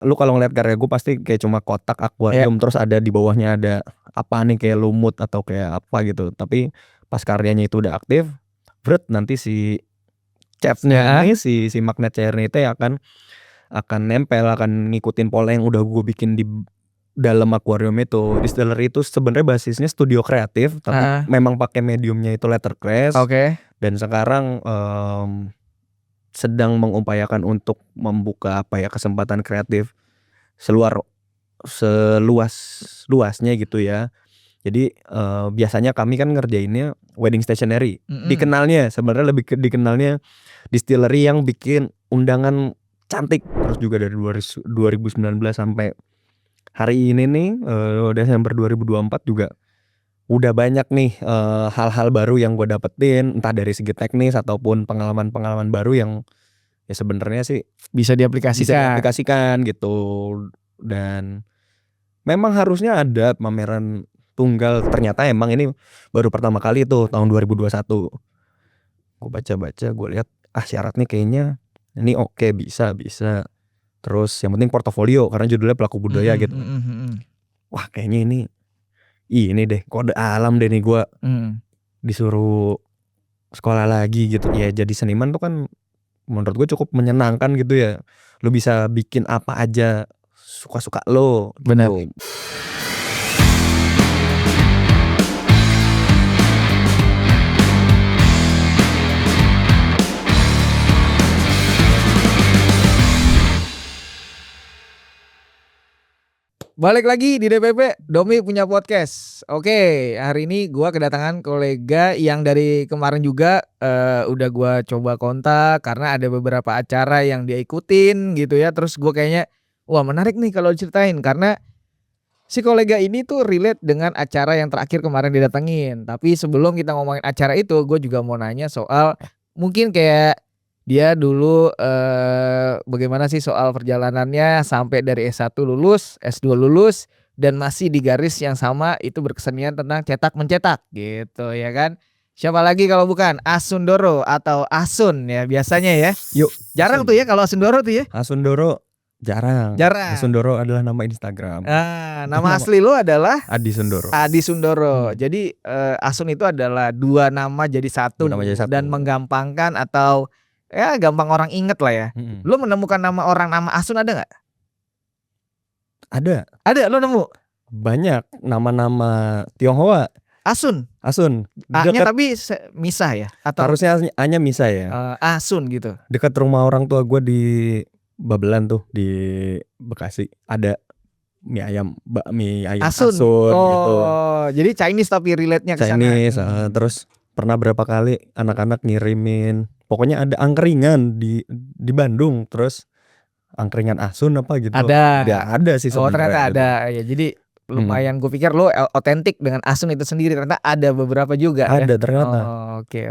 lu kalau ngeliat karya gue pasti kayak cuma kotak akuarium terus ada di bawahnya ada apa nih kayak lumut atau kayak apa gitu. Tapi pas karyanya itu udah aktif, nanti si catnya ini si magnet cairnya itu akan nempel, akan ngikutin pola yang udah gue bikin di dalam akuarium itu. Distillery itu sebenarnya basisnya studio kreatif, tapi memang pakai mediumnya itu letterpress. Dan sekarang sedang mengupayakan untuk membuka kesempatan kreatif seluas-luasnya gitu ya. Jadi biasanya kami kan ngerjainnya wedding stationery. Dikenalnya sebenarnya lebih dikenalnya distillery yang bikin undangan cantik. Terus juga dari 2019 sampai hari ini nih Desember 2024 juga udah banyak nih hal-hal baru yang gue dapetin, entah dari segi teknis ataupun pengalaman-pengalaman baru yang ya sebenarnya sih bisa diaplikasikan gitu. Dan memang harusnya ada pameran tunggal, ternyata emang ini baru pertama kali tuh tahun 2021. Gue baca-baca, gue lihat syaratnya kayaknya ini oke, bisa. Terus yang penting portofolio karena judulnya pelaku budaya gitu. Wah kayaknya ini deh kode alam deh nih gue disuruh sekolah lagi gitu. Ya jadi seniman tuh kan menurut gue cukup menyenangkan gitu ya. Lu bisa bikin apa aja suka-suka lo. Benar. Gitu. Balik lagi di DPP, Domi punya podcast. Oke, hari ini gua kedatangan kolega yang dari kemarin juga udah gua coba kontak karena ada beberapa acara yang dia ikutin gitu ya. Terus gua kayaknya wah menarik nih kalau ceritain karena si kolega ini tuh relate dengan acara yang terakhir kemarin didatengin. Tapi sebelum kita ngomongin acara itu, gue juga mau nanya soal mungkin kayak dia dulu bagaimana sih soal perjalanannya sampai dari S1 lulus, S2 lulus dan masih di garis yang sama itu berkesenian tentang cetak mencetak gitu ya kan. Siapa lagi kalau bukan Asundoro atau Asun ya biasanya ya. Yuk, jarang tuh ya kalau Asundoro tuh ya. Asundoro jarang. Asundoro adalah nama Instagram. Nama asli lo adalah Adi Sundoro. Jadi Asun itu adalah dua nama jadi satu dan menggampangkan atau ya gampang orang inget lah ya. Lo menemukan nama Asun ada nggak? Ada, lo nemu? Banyak nama-nama Tionghoa. Asun. A-nya tapi misah ya? Atau harusnya A-nya misah ya. Asun gitu. Dekat rumah orang tua gue di Babelan tuh di Bekasi ada mie ayam Asun gitu. Jadi Chinese tapi relate-nya ke sana. Chinese. Terus pernah berapa kali anak-anak ngirimin, pokoknya ada angkringan di Bandung, terus angkringan Asun apa gitu. Ada sih sebenarnya. Ternyata ada ya. Jadi lumayan gue pikir lo otentik dengan Asun itu sendiri, ternyata ada beberapa juga. Ada ternyata. Oke.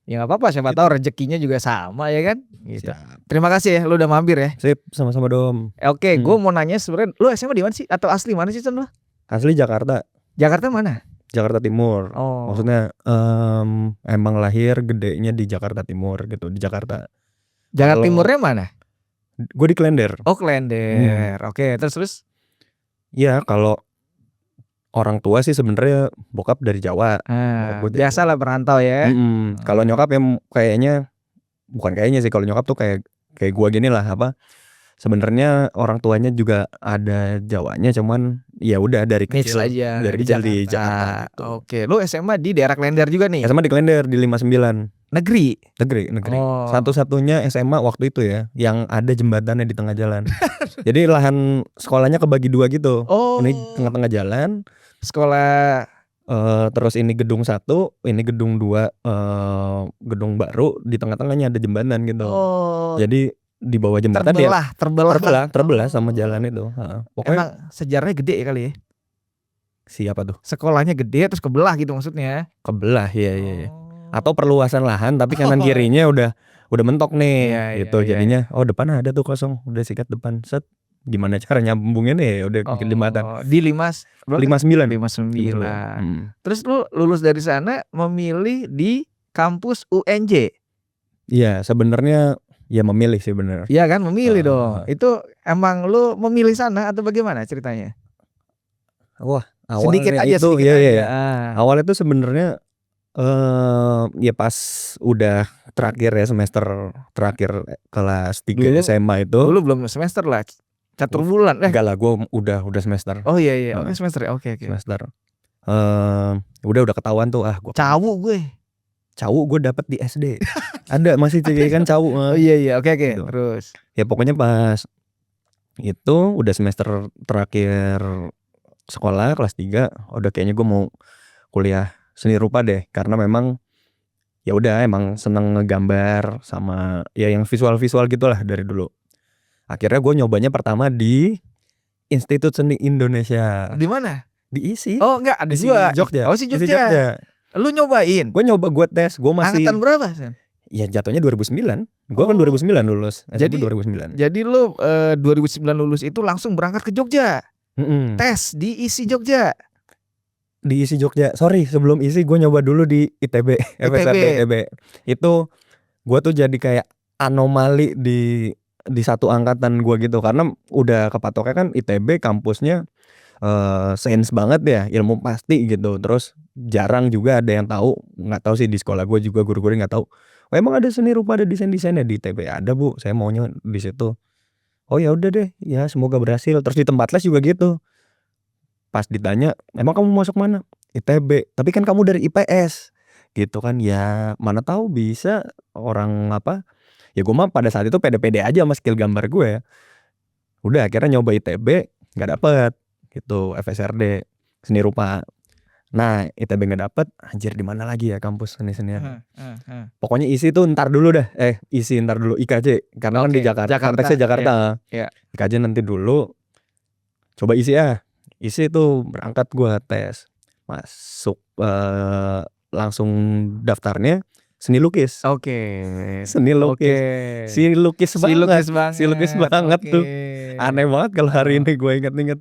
Ya nggak apa-apa, siapa tahu rezekinya juga sama ya kan. Gitu. Terima kasih ya, lu udah mampir ya. Sip, sama-sama Dom. Oke, gue mau nanya sebenarnya, lu SMA di mana sih? Atau asli mana sih Son lu? Asli Jakarta. Jakarta mana? Jakarta Timur. Maksudnya emang lahir gedenya di Jakarta Timur gitu, di Jakarta. Jakarta Timurnya mana? Gue di Klender. Klender. Oke, terus? Ya kalau orang tua sih sebenarnya bokap dari Jawa. Biasalah perantau ya. Kalau nyokap yang bukan kayaknya sih, kalau nyokap tuh kayak gua gini lah sebenarnya orang tuanya juga ada Jawanya, cuman ya udah dari kecil aja, dari kecil di Jakarta. Gitu. Oke, lu SMA di daerah Klender juga nih? SMA di Klender di 59. Negeri. Satu-satunya SMA waktu itu ya yang ada jembatannya di tengah jalan. Jadi lahan sekolahnya kebagi dua gitu. Ini tengah-tengah jalan sekolah, terus ini gedung 1, ini gedung 2, gedung baru, di tengah-tengahnya ada jembatan gitu. Jadi di bawah jembatan terbelah sama jalan itu. Pokoknya emang sejarahnya gede ya kali ya. Siapa tuh? Sekolahnya gede terus kebelah gitu maksudnya. Kebelah iya. Atau perluasan lahan tapi kanan kirinya udah mentok nih gitu. Jadinya depan ada tuh kosong, udah sikat depan set. Gimana cara nyambungnya nih udah bikin jembatan. Di 59. Terus lu lulus dari sana memilih di kampus UNJ. Iya, sebenarnya Ya memilih sih bener. Iya kan, memilih dong. Heeh. Itu emang lu memilih sana atau bagaimana ceritanya? Wah, Sedikit awalnya aja itu sedikit iya aja, iya. Awalnya tuh sebenarnya ya pas udah terakhir ya semester terakhir kelas 3 Dulu SMA dulu itu. belum semester lah, catur bulan, Enggak lah, gue udah semester. oh iya iya, Heeh, semester ya, oke. semester. Udah ketahuan tuh gue Cawu gue. cowok gue dapet di SD. Ada masih kan cowok Oh iya, oke, gitu. terus? Ya pokoknya pas itu udah semester terakhir sekolah kelas 3, udah kayaknya gue mau kuliah seni rupa deh, karena memang ya udah emang seneng ngegambar sama ya yang visual gitulah dari dulu. Akhirnya gue nyobanya pertama di Institut Seni Indonesia. Di mana? Di ISI. Oh enggak, ada ISI dua. Jogja. Oh si ISI Jogja. Lu nyobain? Gue nyoba, gue tes, gue masih Angkatan berapa, Sen? ya jatuhnya 2009. Gue kan 2009 lulus. SMP 2009. Jadi lu 2009 lulus itu langsung berangkat ke Jogja. Tes di ISI Jogja. Di ISI Jogja. Sorry, sebelum ISI gue nyoba dulu di ITB, FSRD ITB. Itu gue tuh jadi kayak anomali di satu angkatan gue gitu, karena udah kepatoknya kan ITB kampusnya sains banget ya, ilmu pasti gitu. Terus jarang juga ada yang tahu, nggak tahu sih di sekolah gue juga guru-guru nggak tahu. Oh emang ada seni rupa, ada desainnya di ITB? Ada bu, saya maunya di situ. Oh ya udah deh, ya semoga berhasil. Terus di tempat les juga gitu. Pas ditanya, emang kamu masuk mana? ITB. Tapi kan kamu dari IPS, gitu kan? Ya mana tahu bisa orang apa? Ya gue mah pada saat itu pede-pede aja sama skill gambar gue ya. Udah akhirnya nyoba ITB, nggak dapet gitu, FSRD seni rupa. Nah ITB nggak dapet, anjir di mana lagi ya kampus seni-senian. Pokoknya ISI tuh ntar dulu dah, ISI ntar dulu, IKJ karena kan di Jakarta, konteksnya Jakarta. Iya. IKJ nanti dulu, coba ISI ISI tuh berangkat gua tes, masuk langsung daftarnya seni lukis. Seni lukis, si lukis banget tuh, aneh banget kalau hari ini gue inget-inget.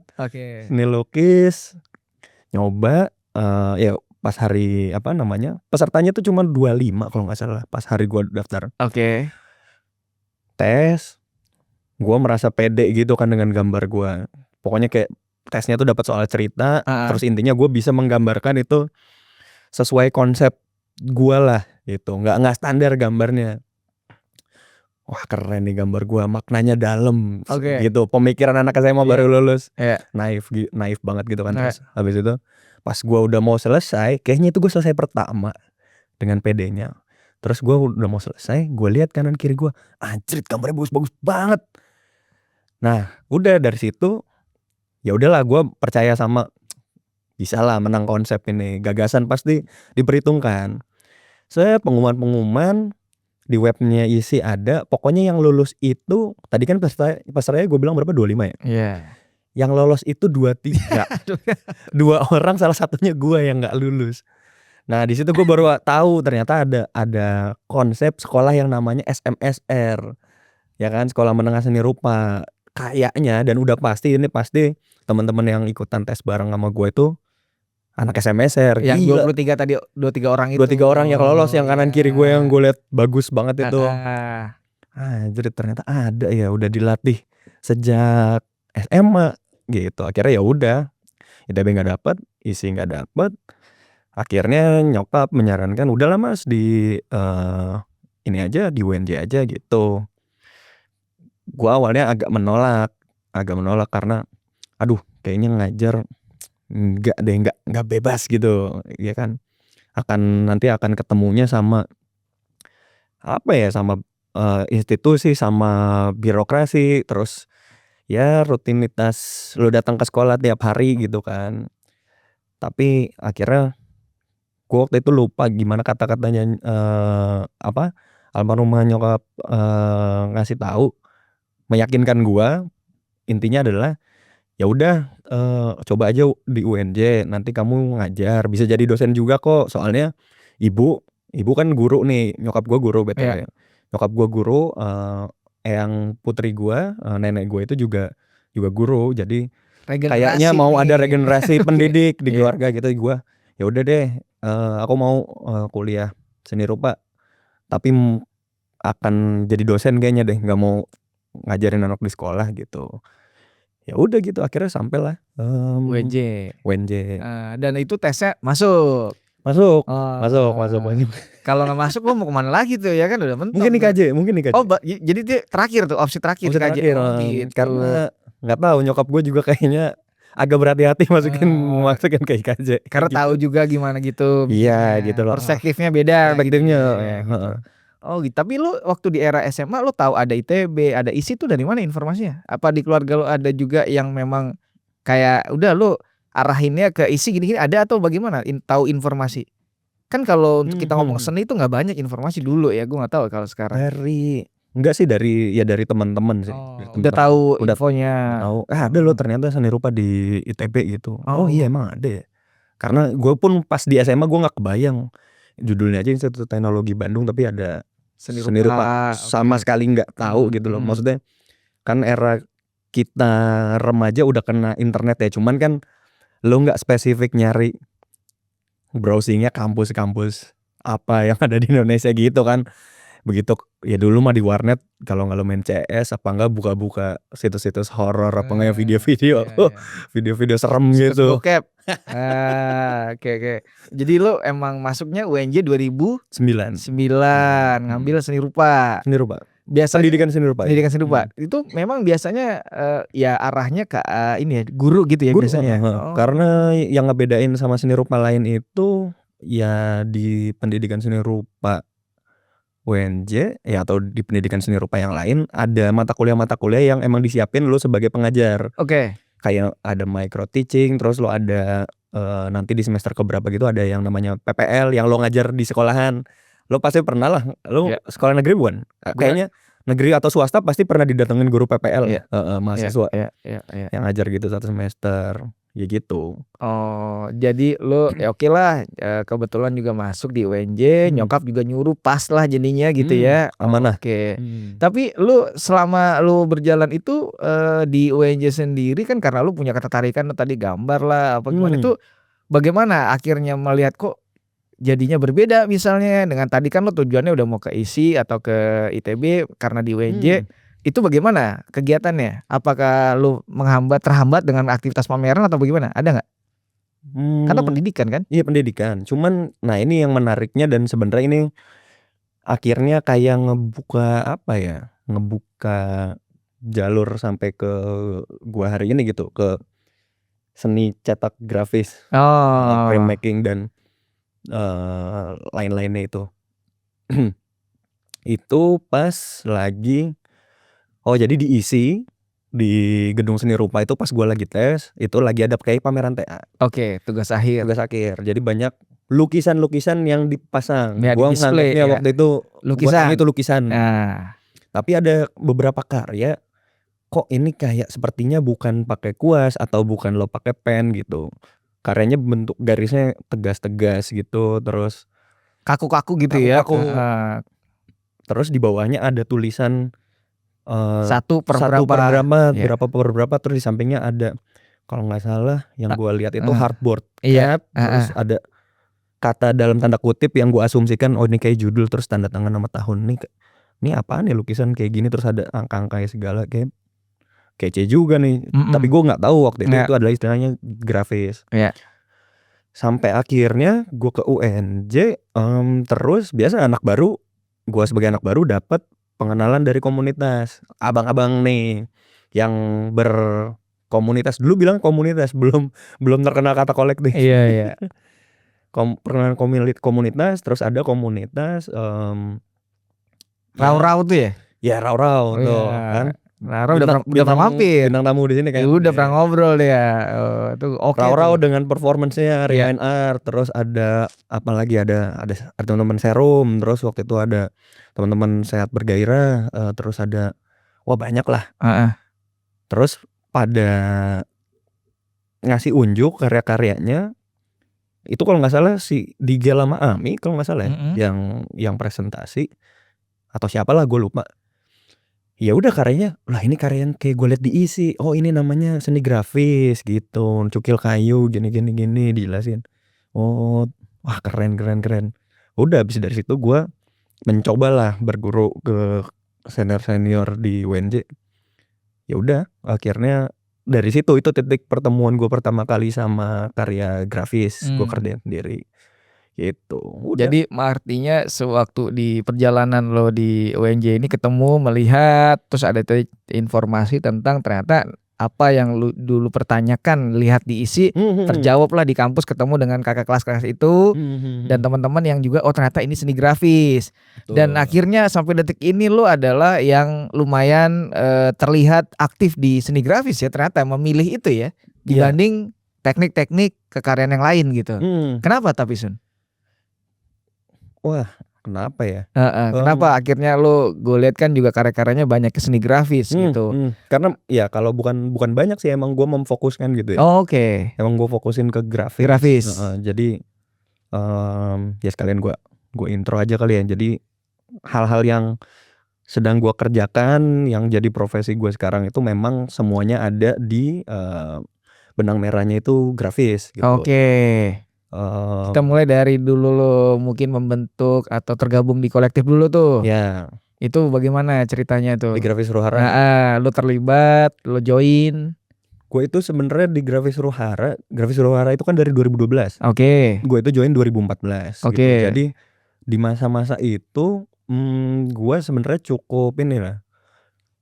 Seni lukis, nyoba, ya pas hari apa namanya, pesertanya tuh cuma 25 kalau nggak salah pas hari gue daftar. Tes, gue merasa pede gitu kan dengan gambar gue. Pokoknya kayak tesnya tuh dapat soal cerita, terus intinya gue bisa menggambarkan itu sesuai konsep gue lah gitu, nggak standar gambarnya. Wah keren nih gambar gue, maknanya dalam gitu, pemikiran anak SMA baru lulus, naif banget gitu kan. Terus habis itu pas gue udah mau selesai, kayaknya itu gue selesai pertama dengan pedenya. Terus gue udah mau selesai, gue lihat kanan kiri gue, anjrit gambarnya bagus banget. Nah udah dari situ ya udahlah, gue percaya sama bisa lah menang konsep ini, gagasan pasti diperhitungkan. Saya pengumuman di webnya ISI ada, pokoknya yang lulus itu tadi kan pesertanya gue bilang berapa, 25 ya? Iya. Yang lolos itu 23. 2 orang, salah satunya gue yang nggak lulus. Nah di situ gue baru tahu ternyata ada konsep sekolah yang namanya SMSR, ya kan, sekolah menengah seni rupa. Kayaknya dan udah pasti ini pasti teman-teman yang ikutan tes bareng sama gue itu anak SMSR. Yang 23 tadi, 23 orang itu. 23 orang yang lolos, yang kanan kiri gue yang gue lihat bagus banget itu. Jadi ternyata ada ya, udah dilatih sejak SMA gitu. Akhirnya ya udah, ITB nggak dapet, ISI nggak dapet. Akhirnya nyokap menyarankan udahlah mas di ini aja, di UNJ aja gitu. Gue awalnya agak menolak karena aduh kayaknya ngajar nggak bebas gitu ya kan, nanti akan ketemunya sama apa ya, sama institusi, sama birokrasi, terus ya rutinitas lu datang ke sekolah tiap hari gitu kan. Tapi akhirnya gue waktu itu lupa gimana kata-katanya, apa, almarhumah nyokap ngasih tahu, meyakinkan gue, intinya adalah ya udah coba aja di UNJ, nanti kamu ngajar, bisa jadi dosen juga kok. Soalnya ibu kan guru nih, nyokap gue guru BTW. Nyokap gue guru, eyang putri gue, nenek gue itu juga guru. Jadi kayaknya mau ada regenerasi pendidik di keluarga gitu. Gue ya udah deh, aku mau kuliah seni rupa, tapi akan jadi dosen kayaknya deh, nggak mau ngajarin anak di sekolah gitu. Ya udah gitu akhirnya sampailah UNJ. UNJ. Dan itu tesnya masuk. Masuk Oh, UNJ. kalau nggak masuk lo mau kemana lagi tuh ya kan udah mentok Mungkin tuh. IKJ, mungkin IKJ. Oh, jadi dia terakhir tuh opsi terakhir Opsi IKJ. terakhir, Oh gitu. karena nggak tahu nyokap gue juga kayaknya agak berhati-hati masukin ke IKJ. Karena tahu juga gimana gitu. Iya gitu loh. Perspektifnya beda. Perspektifnya. Gitu. Oh gitu. Tapi lu waktu di era SMA lu tahu ada ITB, ada ISI tuh dari mana informasinya? Apa di keluarga lu ada juga yang memang kayak udah lu arahinnya ke ISI gini-gini ada atau bagaimana? Tahu informasi? Kan kalau untuk kita ngomong seni itu nggak banyak informasi dulu ya. Gue nggak tahu kalau sekarang. Enggak sih dari teman-teman sih. Udah tahu infonya. Tahu. Ada loh ternyata seni rupa di ITB gitu. Oh iya emang ada ya. Karena gue pun pas di SMA gue nggak kebayang judulnya aja Institut Teknologi Bandung tapi ada seni rupa. Sama sekali nggak tahu gitu loh. Maksudnya kan era kita remaja udah kena internet ya. Cuman kan lo nggak spesifik nyari browsingnya kampus-kampus apa yang ada di Indonesia gitu kan. Begitu ya dulu mah di warnet kalau nggak lo main CS apa enggak buka-buka situs-situs horor apa enggak yang video-video serem gitu. Bokep. Oke. Jadi lo emang masuknya UNJ 2009 ngambil seni rupa. Biasa pendidikan seni rupa. Itu memang biasanya ya arahnya ke ini ya guru gitu ya biasanya. Karena yang ngebedain sama seni rupa lain itu ya di pendidikan seni rupa UNJ ya atau di pendidikan seni rupa yang lain ada mata kuliah yang emang disiapin lo sebagai pengajar. Kayak ada micro teaching, terus lo ada nanti di semester keberapa gitu ada yang namanya PPL yang lo ngajar di sekolahan. Lo pasti pernah lah, lo sekolah negeri bukan? Kayaknya negeri atau swasta pasti pernah didatengin guru PPL mahasiswa yang ngajar gitu 1 semester. Ya gitu. Oh, jadi lo ya oke lah kebetulan juga masuk di UNJ, nyokap juga nyuruh pas lah jadinya gitu ya. Amanah. Oke. Tapi lu selama lu berjalan itu di UNJ sendiri kan karena lu punya ketertarikan tadi gambar lah apa gimana itu bagaimana akhirnya melihat kok jadinya berbeda misalnya dengan tadi kan lo tujuannya udah mau ke ISI atau ke ITB karena di UNJ. Itu bagaimana kegiatannya? Apakah lu terhambat dengan aktivitas pameran atau bagaimana? Ada nggak? Karena pendidikan kan? Iya pendidikan. Cuman, nah ini yang menariknya dan sebenarnya ini akhirnya kayak ngebuka jalur sampai ke gua hari ini gitu ke seni cetak grafis, printmaking dan lain-lainnya itu. Itu pas lagi jadi diisi di gedung seni rupa itu pas gua lagi tes itu lagi ada kayak pameran TA. Oke, tugas akhir. Jadi banyak lukisan-lukisan yang dipasang. Gua nganggapnya waktu itu lukisan. Tapi ada beberapa karya kok ini kayak sepertinya bukan pakai kuas atau bukan lo pakai pen gitu. Karyanya bentuk garisnya tegas-tegas gitu terus kaku-kaku gitu ya. Terus di bawahnya ada tulisan 1 per berapa terus di sampingnya ada kalau nggak salah yang gua lihat itu hardboard cap, terus ada kata dalam tanda kutip yang gua asumsikan ini kayak judul terus tanda tangan nama tahun ini apaan ya lukisan kayak gini terus ada angka-angka segala kayak kece juga nih. Tapi gua nggak tahu waktu itu adalah istilahnya grafis. Sampai akhirnya gua ke UNJ terus biasa gua sebagai anak baru dapat pengenalan dari komunitas abang-abang nih yang berkomunitas dulu bilang komunitas belum terkenal kata kolektif. Iya. Perkenalan komunitas terus ada komunitas Rau-rau tuh ya? Ya Rau-rau tuh kan. Rau udah pernah mampir. Bintang tamu di sini kan. Udah pernah ngobrol dia. Tuh oke. Rau-rau dengan performance-nya Rian Art terus ada apa lagi ada teman-teman Serum terus waktu itu ada teman-teman Sehat Bergairah terus ada banyak lah. Terus pada ngasih unjuk karya-karyanya itu kalau nggak salah si Digel sama Ami kalau nggak salah yang presentasi atau siapa lah gue lupa. Ya udah karyanya lah ini karya yang kayak gue liat diisi ini namanya seni grafis gitu cukil kayu gini dijelasin wah keren udah habis dari situ gue mencobalah berguru ke senior-senior di UNJ. Ya udah akhirnya dari situ, itu titik pertemuan gue pertama kali sama karya grafis, gue kerjain sendiri gitu, udah. Jadi artinya sewaktu di perjalanan lo di UNJ ini ketemu, melihat, terus ada informasi tentang ternyata apa yang lu dulu pertanyakan, lihat diisi, terjawablah di kampus, ketemu dengan kakak kelas itu dan teman-teman yang juga ternyata ini seni grafis. Dan akhirnya sampai detik ini lo adalah yang lumayan terlihat aktif di seni grafis ya, ternyata memilih itu ya dibanding teknik-teknik kekaryaan yang lain gitu. Kenapa tapi Sun? Wah, kenapa ya? Kenapa akhirnya lo, gue lihat kan juga karya-karyanya banyak ke seni grafis gitu. Karena ya kalau bukan banyak sih, emang gue memfokuskan gitu ya. Oke. Emang gue fokusin ke grafis. Jadi ya sekalian gue intro aja kali ya. Jadi hal-hal yang sedang gue kerjakan yang jadi profesi gue sekarang itu memang semuanya ada di benang merahnya itu grafis gitu. Kita mulai dari dulu lo mungkin membentuk atau tergabung di kolektif dulu tuh. Ya. Itu bagaimana ceritanya tuh? Di Grafis Ruhara. Lo terlibat, lo join. Gue itu sebenarnya di Grafis Ruhara itu kan dari 2012. Oke. Gue itu join 2014 gitu. Jadi di masa-masa itu gue sebenarnya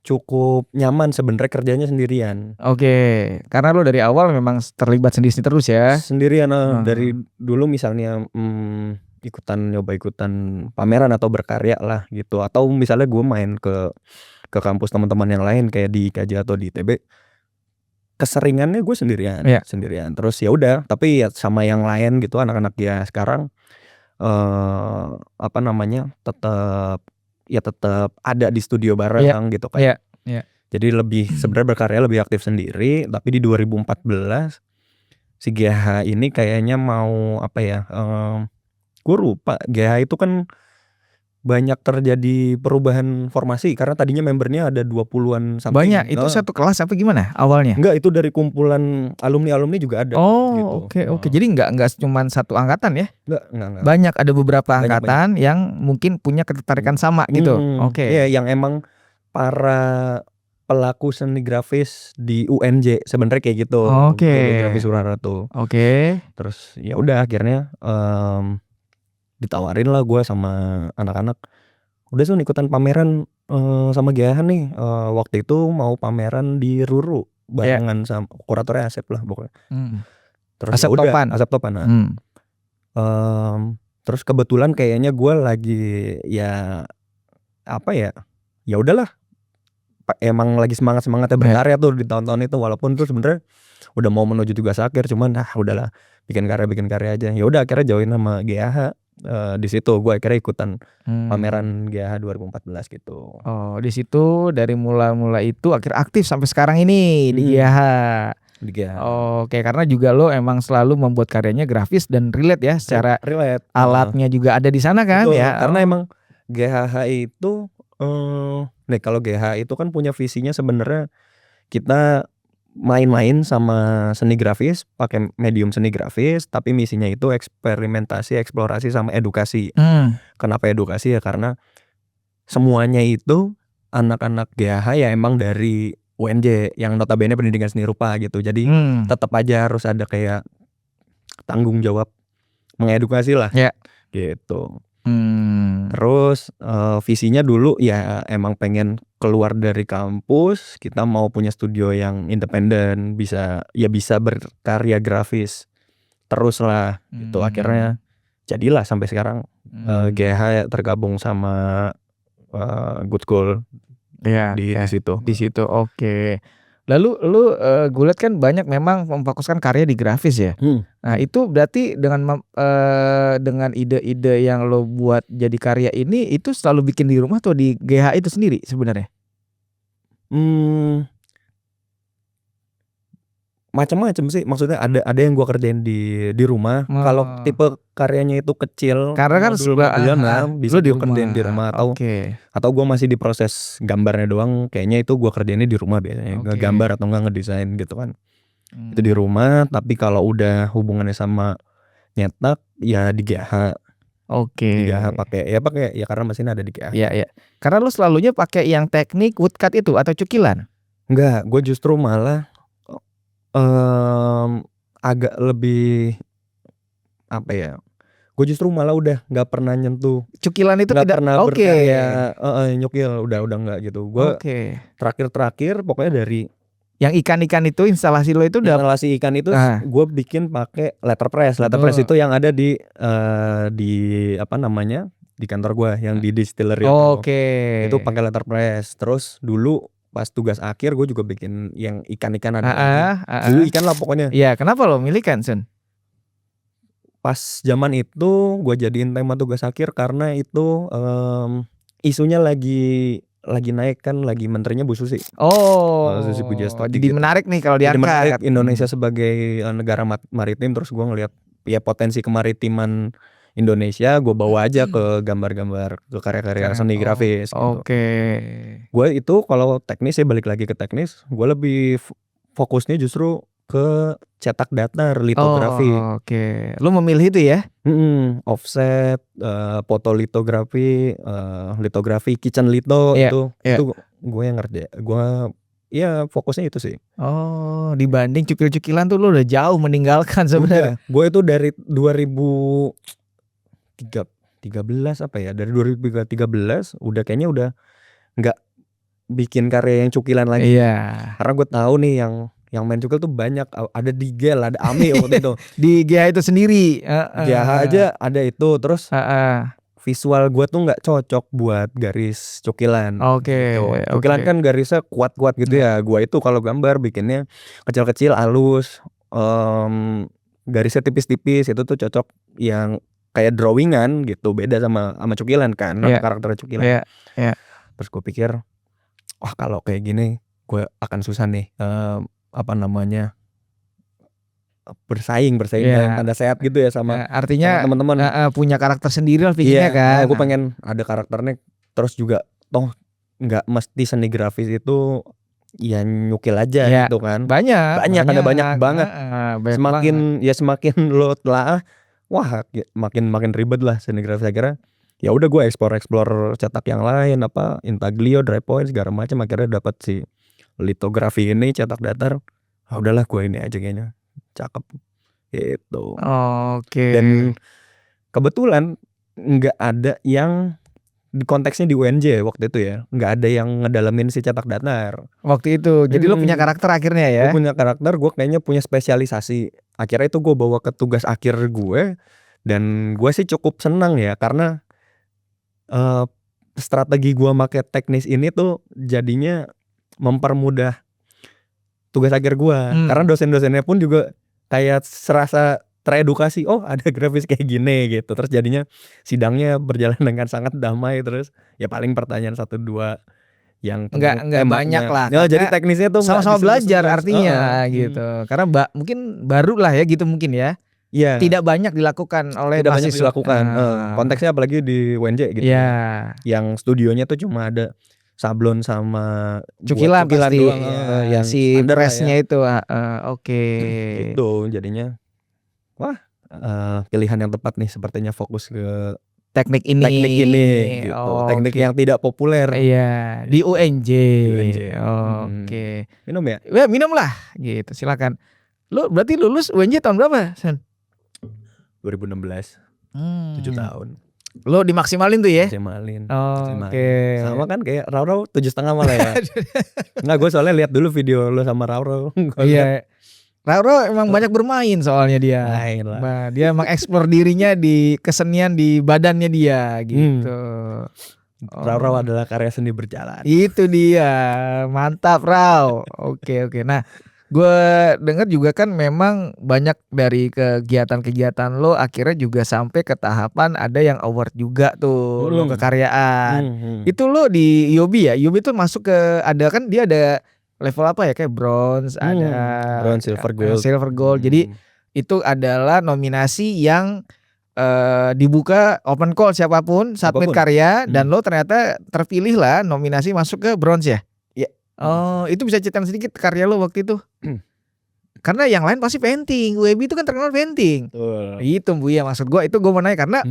cukup nyaman sebenarnya kerjanya sendirian. Oke, karena lo dari awal memang terlibat sendiri terus ya. Sendirian dari dulu misalnya nyoba ikutan pameran atau berkarya lah gitu, atau misalnya gue main ke kampus teman-teman yang lain kayak di IKJ atau di ITB, keseringannya gue sendirian. Terus ya udah, tapi ya sama yang lain gitu, anak-anak ya sekarang tetap ada di studio bareng gitu kan. Jadi lebih sebenarnya berkarya lebih aktif sendiri. Tapi di 2014 si GH ini kayaknya mau gue lupa, GH itu kan banyak terjadi perubahan formasi karena tadinya membernya ada 20-an something. Banyak, itu satu kelas apa gimana awalnya? Enggak, itu dari kumpulan alumni juga ada gitu. Oke. Jadi enggak cuma satu angkatan ya? Enggak. Banyak, ada beberapa angkatan yang mungkin punya ketertarikan sama gitu. Iya, yang emang para pelaku seni grafis di UNJ sebenarnya kayak gitu. Grafis Ruhara tuh. Terus ya udah akhirnya ditawarin lah gue sama anak-anak, udah Sun ikutan pameran sama GH nih. Waktu itu mau pameran di Ruru barengan sama kuratornya Asep lah pokoknya. Terus Asep Topan. Terus kebetulan kayaknya gue lagi ya udahlah, emang lagi semangatnya berkarya tuh di tahun-tahun itu, walaupun tuh sebenarnya udah mau menuju tugas akhir, cuman udahlah bikin karya aja. Ya udah akhirnya join sama GH. Di situ gue akhirnya ikutan pameran GH 2014 gitu. Di situ dari mula itu akhir aktif sampai sekarang ini di GH. Oke, karena juga lo emang selalu membuat karyanya grafis dan relate ya, secara alatnya juga ada di sana kan. Betul, ya. Karena emang GH itu kalau GH itu kan punya visinya sebenarnya kita main-main sama seni grafis, pakai medium seni grafis, tapi misinya itu eksperimentasi, eksplorasi sama edukasi. Kenapa edukasi ya? Karena semuanya itu anak-anak GH ya emang dari UNJ yang notabene pendidikan seni rupa gitu. Jadi tetap aja harus ada kayak tanggung jawab mengedukasi lah. Gitu. Terus visinya dulu ya emang pengen keluar dari kampus, kita mau punya studio yang independen, bisa berkarya grafis terus lah gitu. Akhirnya jadilah sampai sekarang GH tergabung sama Good School di situ. Di situ. Oke. Lalu lu gue lihat kan banyak memang memfokuskan karya di grafis ya. Nah itu berarti dengan ide-ide yang lo buat jadi karya ini itu selalu bikin di rumah atau di GH itu sendiri sebenarnya? Macam-macam sih, maksudnya ada yang gua kerjain di rumah. Kalau tipe karyanya itu kecil, karena kan bisa gua kerjain di rumah, atau gua masih di proses gambarnya doang, kayaknya itu gua kerjainnya di rumah biasanya. Ngegambar atau enggak ngedesain gitu kan. Itu di rumah. Tapi kalau udah hubungannya sama nyetak ya di GH Oke. Di GH pakai ya karena mesinnya ada di GH. Iya iya. Karena lu selalunya pakai yang teknik woodcut itu atau cukilan? Enggak, gue justru malah, agak lebih apa ya, gue justru malah udah nggak pernah nyentuh, Cukilan itu nggak tidak pernah oke. berkarya nyukil, udah nggak gitu. Gue Oke. terakhir pokoknya dari Yang ikan-ikan itu instalasi lo itu udah instalasi ikan itu ah. gue bikin pakai letterpress. Letterpress itu yang ada di apa namanya, di kantor gue yang di distillery itu. Oke. Itu pakai letterpress. Terus dulu pas tugas akhir gue juga bikin yang ikan-ikan ada lagi. Dulu ikan lah pokoknya. Iya, kenapa lo milih ikan, Sun? Pas zaman itu gue jadiin tema tugas akhir karena itu isunya lagi naik kan, lagi menterinya Bu Susi. Susi Pujiastuti jadi gitu. menarik nih kalau Jadi diangkat. menarik Indonesia sebagai negara maritim, terus gue ngeliat ya potensi kemaritiman Indonesia, gue bawa aja ke gambar-gambar, ke karya-karya seni grafis gitu. Oke. Gue itu kalau teknis ya balik lagi ke teknis, gue lebih fokusnya justru ke cetak datar, litografi. Oke. Lu memilih itu ya? Offset, fotolitografi, litografi, kitchen lito itu gue yang ngerti. Gue ya fokusnya itu sih. Oh, dibanding cukil-cukilan tuh lu udah jauh meninggalkan sebenarnya. Gue itu dari 2013 apa ya? Dari 2013 udah kayaknya udah nggak bikin karya yang cukilan lagi. Iya. Karena gue tahu nih yang main cukil tuh banyak, ada Digel, ada Ami waktu itu. Di GH itu sendiri. GH aja ada itu, terus visual gue tuh nggak cocok buat garis cukilan. Oke. Cukilan kan garisnya kuat-kuat gitu ya. Gue itu kalau gambar bikinnya kecil-kecil, halus, garisnya tipis-tipis. Itu tuh cocok yang kayak drawingan gitu. Beda sama cukilan kan, karakter cukilan. Terus gue pikir, wah kalau kayak gini gue akan susah nih, apa namanya, bersaing dengan tanda sehat gitu ya sama artinya teman-teman. Punya karakter sendiri lah bikinnya kan. Gue pengen ada karakternya. Terus juga toh nggak mesti seni grafis itu ya nyukil aja gitu kan. Banyak ada banyak banget. Semakin lo telah, wah makin ribet lah seni grafis. Akhirnya ya udah gue explore cetak yang lain, apa intaglio, dry point segala macam. Akhirnya dapat si litografi ini, cetak datar. Udahlah gue ini aja kayaknya cakep gitu. Oke. Dan kebetulan nggak ada yang di konteksnya di UNJ waktu itu ya, nggak ada yang ngedalamin si cetak datar waktu itu. Jadi lo punya karakter akhirnya ya? Gue punya karakter, gue kayaknya punya spesialisasi. Akhirnya itu gue bawa ke tugas akhir gue. Dan gue sih cukup senang ya, karena strategi gue make teknis ini tuh jadinya mempermudah tugas akhir gue. Karena dosen-dosennya pun juga kayak serasa teredukasi, oh ada grafis kayak gini gitu. Terus jadinya sidangnya berjalan dengan sangat damai. Terus ya paling pertanyaan 1-2 yang enggak banyak lah. Ya, jadi teknisnya tuh sama-sama belajar artinya gitu. Karena mungkin baru lah ya gitu mungkin ya. Iya. Tidak banyak dilakukan oleh tidak mahasiswa. banyak dilakukan. Konteksnya apalagi di UNJ gitu. Yang studionya tuh cuma ada sablon sama cukilan pasti doang, yang si pressnya ya. Itu oke. Gitu jadinya, wah pilihan yang tepat nih, sepertinya fokus ke teknik ini gitu. Teknik yang tidak populer. Iya, di UNJ. Oke. Minum ya? Ya minum lah gitu, silakan. Lu berarti lulus UNJ tahun berapa, San? 2016. 7 tahun. Lo dimaksimalin tuh ya? Maksimalin. Oke. Sama kan kayak Rauro 7,5 malah ya. Enggak, gue soalnya lihat dulu video lo sama Rauro. Iya. Rauro emang banyak bermain soalnya dia. Nah, dia emang eksplor dirinya di kesenian di badannya dia gitu. Rauro adalah karya seni berjalan. Itu dia. Mantap, Rau. Oke. Nah, gue dengar juga kan memang banyak dari kegiatan-kegiatan lo akhirnya juga sampai ke tahapan ada yang award juga tuh lo kekaryaan. Itu lo di IOB ya? IOB tuh masuk ke kan dia ada level apa ya, kayak bronze, ada bronze, silver, gold. Jadi itu adalah nominasi yang dibuka open call siapapun submit karya dan lo ternyata terpilih lah nominasi masuk ke bronze ya. Oh, itu bisa ceritain sedikit karya lo waktu itu? Karena yang lain pasti painting. UEB itu kan terkenal painting. Itu Bu ya, maksud gue itu gue mau nanya karena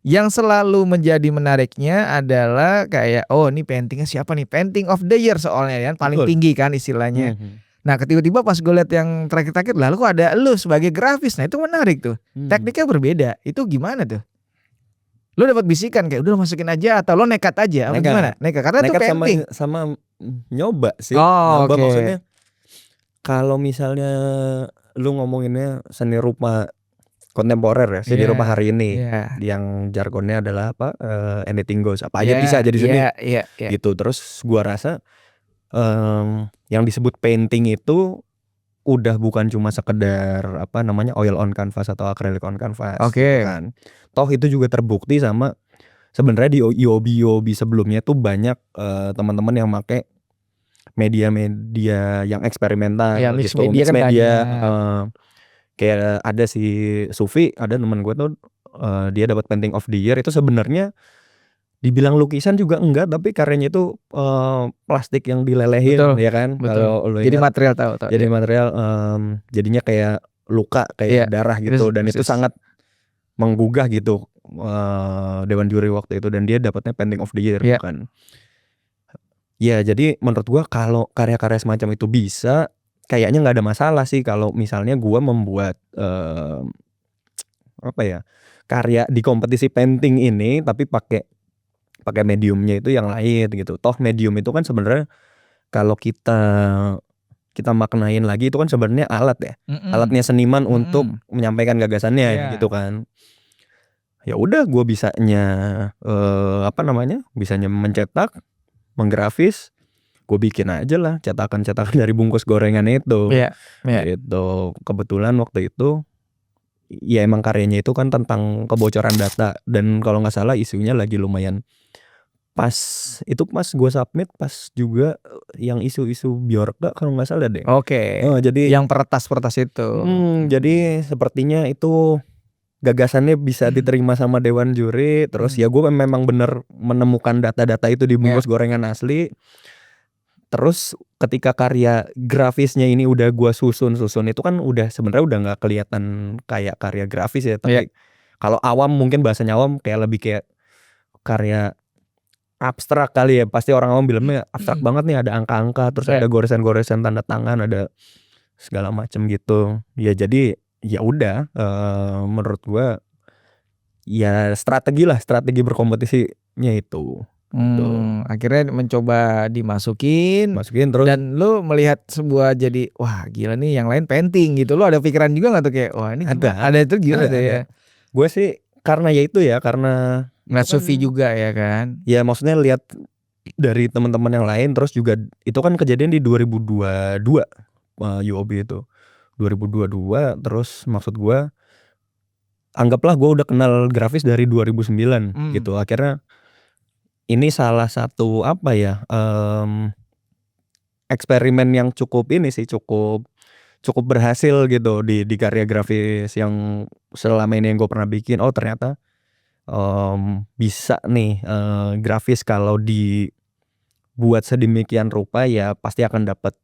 Yang selalu menjadi menariknya adalah kayak ini paintingnya siapa nih? Painting of the year soalnya kan paling Betul. tinggi kan istilahnya. Nah tiba-tiba pas gue liat yang terakhir-terakhir lalu kok ada lu sebagai grafis. Nah itu menarik tuh. Tekniknya berbeda. Itu gimana tuh? Lu dapat bisikan kayak udah masukin aja atau lo nekat aja apa gimana? Nekat karena itu painting. sama nyoba sih. Oh, Nyoba oke. maksudnya kalau misalnya lu ngomonginnya seni rupa kontemporer ya, seni rupa hari ini yang jargonnya adalah apa, anything goes, apa aja bisa jadi seni. Gitu. Terus gua rasa yang disebut painting itu udah bukan cuma sekedar apa namanya oil on canvas atau acrylic on canvas gitu kan. Toh itu juga terbukti sama sebenarnya di UOB sebelumnya tuh banyak teman-teman yang make media-media yang eksperimental mix gitu, media mix kan media. banyak. Kayak ada si Sufi, ada teman gue tuh dia dapat painting of the year itu sebenarnya dibilang lukisan juga enggak, tapi karyanya itu plastik yang dilelehin. Betul, ya kan. Kalau lu jadi ingat, material tahu. jadi material jadinya kayak luka, kayak darah gitu, dan itu sangat menggugah gitu dewan juri waktu itu, dan dia dapatnya painting of the year kan. Ya jadi menurut gua kalau karya-karya semacam itu bisa, kayaknya nggak ada masalah sih kalau misalnya gua membuat apa ya, karya di kompetisi painting ini tapi pakai mediumnya itu yang lain gitu. Toh medium itu kan sebenarnya kalau kita maknain lagi itu kan sebenarnya alat ya, alatnya seniman untuk menyampaikan gagasannya gitu kan. Ya udah gua bisanya apa namanya, bisanya mencetak, menggrafis, gue bikin aja lah cetakan-cetakan dari bungkus gorengan itu. Gitu. Kebetulan waktu itu ya emang karyanya itu kan tentang kebocoran data, dan kalau nggak salah isunya lagi lumayan pas gue submit pas juga yang isu-isu Bjorka kalau nggak salah deh. Jadi yang peretas itu. Jadi sepertinya itu gagasannya bisa diterima sama dewan juri. Terus ya gue memang bener menemukan data-data itu di bungkus gorengan asli. Terus ketika karya grafisnya ini udah gua susun itu kan udah sebenarnya udah nggak kelihatan kayak karya grafis ya, tapi kalau awam mungkin bahasanya awam kayak lebih kayak karya abstrak kali ya. Pasti orang awam bilangnya abstrak banget nih, ada angka-angka, terus ada goresan-goresan tanda tangan, ada segala macam gitu. Ya jadi ya udah menurut gua ya strategi berkompetisinya itu. Akhirnya mencoba dimasukin terus, dan lu melihat sebuah jadi wah gila nih yang lain painting gitu. Lu ada pikiran juga gak tuh kayak wah ini ada itu gimana tuh ya? Gue sih karena ya itu ya, karena ngeliat Sufi juga ya kan. Ya maksudnya lihat dari teman-teman yang lain, terus juga itu kan kejadian di 2022 UOB itu 2022. Terus maksud gue anggaplah gue udah kenal grafis dari 2009 gitu. Akhirnya ini salah satu apa ya, eksperimen yang cukup berhasil gitu di karya grafis yang selama ini yang gue pernah bikin. Oh ternyata bisa nih grafis kalau dibuat sedemikian rupa ya pasti akan dapat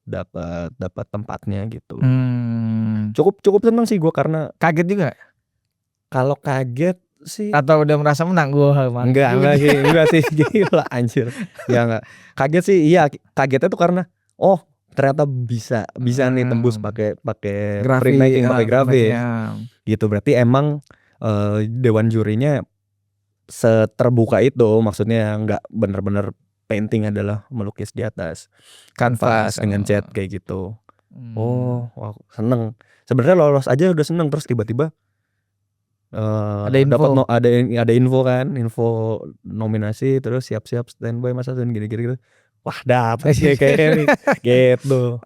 tempatnya gitu. Cukup seneng sih gue, karena kaget juga. Kalau kaget sih atau udah merasa menang gue? Enggak sih gila anjir. Ya enggak. Kaget sih, iya kagetnya tuh karena oh ternyata bisa nih tembus pakai printmaking, pakai grafis. Gitu berarti emang dewan jurinya seterbuka itu, maksudnya enggak bener-bener painting adalah melukis di atas kanvas dengan cat kayak gitu. Oh, wah, seneng. Sebenarnya lolos aja udah seneng, terus tiba-tiba ada info kan, info nominasi, terus siap-siap standby masa gini-gini. Wah dapet sih kayaknya gitu.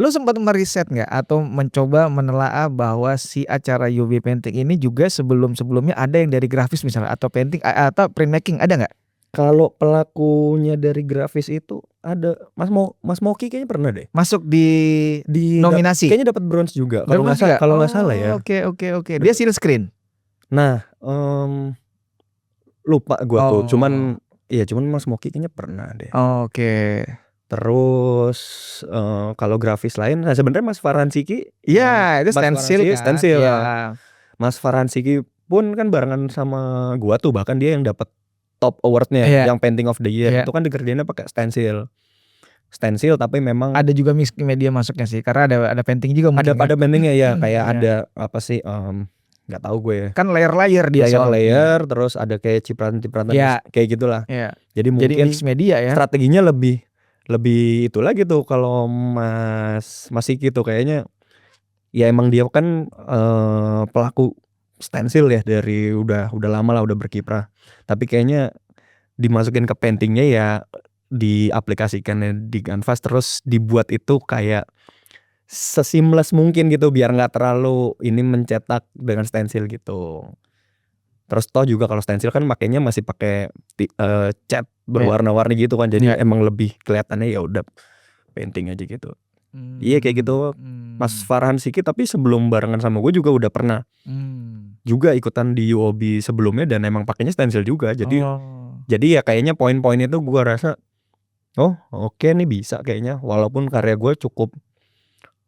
Lu sempat meriset nggak atau mencoba menelaah bahwa si acara UOB Painting ini juga sebelumnya ada yang dari grafis misalnya atau painting atau printmaking, ada nggak? Kalau pelakunya dari grafis itu ada Mas Moki kayaknya pernah deh masuk di nominasi. Kayaknya dapat bronze juga kalau nggak salah ya. Oke. Dia seal screen. Nah lupa gua tuh, cuman Mas Moki kayaknya pernah deh. Terus kalau grafis lain, nah sebenarnya Mas Farhan Siki, itu stensil kan. Mas Farhan Siki pun kan barengan sama gua tuh, bahkan dia yang dapat top award-nya Iya. yang painting of the year. Iya. Itu kan dikerjainnya pakai stensil. Stensil tapi memang Ada juga mix media masuknya sih, karena ada painting juga mungkin ada paintingnya ya, kayak Iya. ada apa sih, nggak tahu gue ya. Kan layer-layer dia Layer, terus ada kayak cipratan-cipratan Iya. kayak gitulah. Iya. Jadi Jadi mungkin mix media ya. strateginya lebih itu lagi tuh kalau Mas Siki tuh kayaknya ya emang dia kan pelaku stensil ya dari udah lama lah, udah berkiprah. Tapi kayaknya dimasukin ke paintingnya ya diaplikasikannya di kanvas, terus dibuat itu kayak seseamless mungkin gitu biar nggak terlalu ini mencetak dengan stensil gitu. Terus toh juga kalau stensil kan makainya masih pakai cat berwarna-warni gitu kan, jadi emang lebih kelihatannya ya udah painting aja gitu. Iya kayak gitu Mas Farhan Siki, tapi sebelum barengan sama gue juga udah pernah juga ikutan di UOB sebelumnya dan emang pakainya stensil juga. Jadi ya kayaknya poin-poinnya tuh gue rasa oh oke nih bisa kayaknya, walaupun karya gue cukup